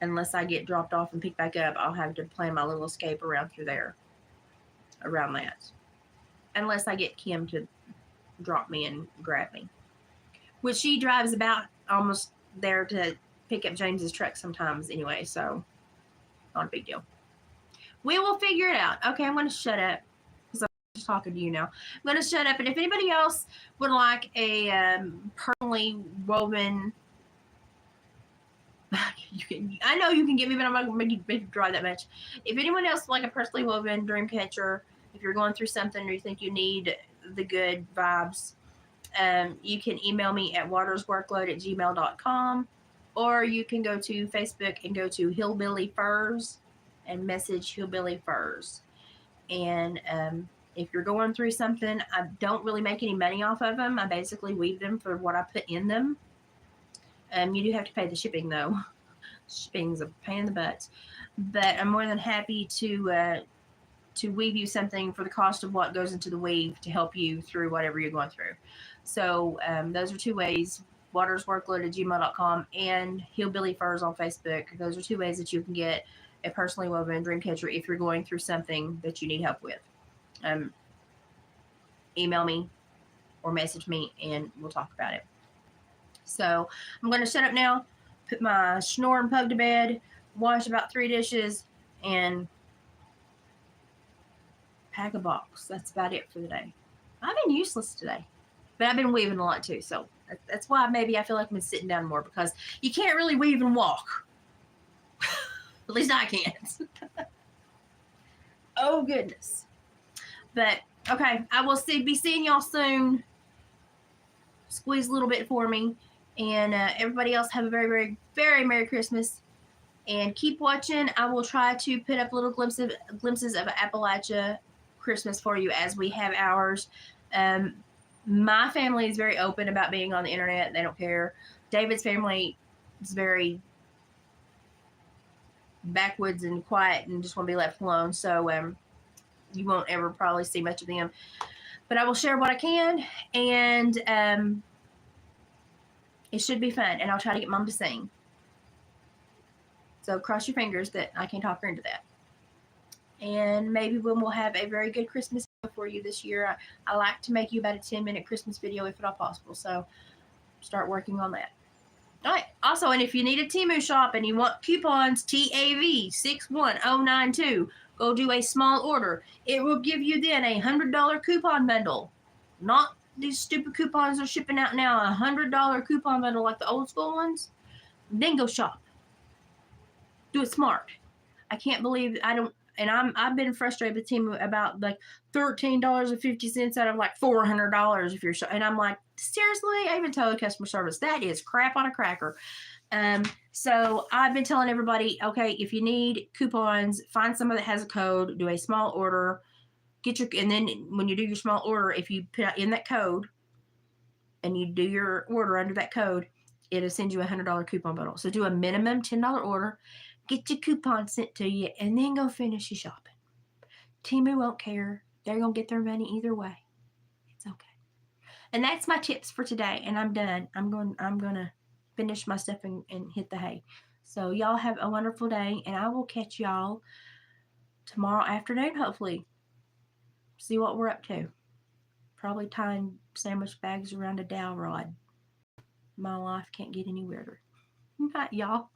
Unless I get dropped off and picked back up, I'll have to plan my little escape around through there, around that. Unless I get Kim to drop me and grab me. Which she drives about almost there to pick up James's truck sometimes anyway, so not a big deal. We will figure it out. Okay, I'm going to shut up because I'm just talking to you now. I'm going to shut up, and if anybody else would like a personally woven, I know you can get me, but I'm not going to make you drive that much. If anyone else would like a personally woven dream catcher, if you're going through something or you think you need the good vibes, you can email me at watersworkload@gmail.com, or you can go to Facebook and go to Hillbilly Furs and message Hillbilly Furs. And If you're going through something, I don't really make any money off of them. I basically weave them for what I put in them. You do have to pay the shipping though. Shipping's a pain in the butt, but I'm more than happy to weave you something for the cost of what goes into the weave to help you through whatever you're going through. So those are two ways: watersworkload@gmail.com and Hillbilly Furs on Facebook. Those are two ways that you can get a personally woven dream catcher if you're going through something that you need help with. Email me or message me and we'll talk about it. So I'm going to shut up now, put my snoring pug to bed, wash about 3 dishes, and pack a box. That's about it for the day. I've been useless today, but I've been weaving a lot too. So that's why maybe I feel like I've been sitting down more, because you can't really weave and walk. At least I can't. Oh, goodness. But, okay, I will be seeing y'all soon. Squeeze a little bit for me. And everybody else have a very, very, very Merry Christmas. And keep watching. I will try to put up little glimpses of Appalachia Christmas for you as we have ours. My family is very open about being on the internet. They don't care. David's family is very backwoods and quiet and just want to be left alone. So you won't ever probably see much of them. But I will share what I can, and it should be fun. And I'll try to get Mom to sing. So cross your fingers that I can talk her into that. And maybe we'll have a very good Christmas for you this year. I like to make you about a 10-minute Christmas video if at all possible. So start working on that. All right. Also, and if you need a Temu shop and you want coupons, TAV 61092, go do a small order. It will give you then a $100 coupon bundle. Not these stupid coupons they're shipping out now. A $100 coupon bundle like the old school ones. Then go shop. Do it smart. I can't believe I've been frustrated with Temu about like $13.50 out of like $400 if you're and I'm like, seriously? I even told the customer service that is crap on a cracker. So I've been telling everybody, okay, if you need coupons, find someone that has a code, do a small order, and then when you do your small order, if you put in that code and you do your order under that code, it'll send you a $100 coupon bundle. So do a minimum $10 order, get your coupon sent to you, and then go finish your shopping. Temu won't care. They're going to get their money either way. It's okay. And that's my tips for today, and I'm done. I'm going to finish my stuff and hit the hay. So y'all have a wonderful day, and I will catch y'all tomorrow afternoon, hopefully. See what we're up to. Probably tying sandwich bags around a dowel rod. My life can't get any weirder. Good night, y'all.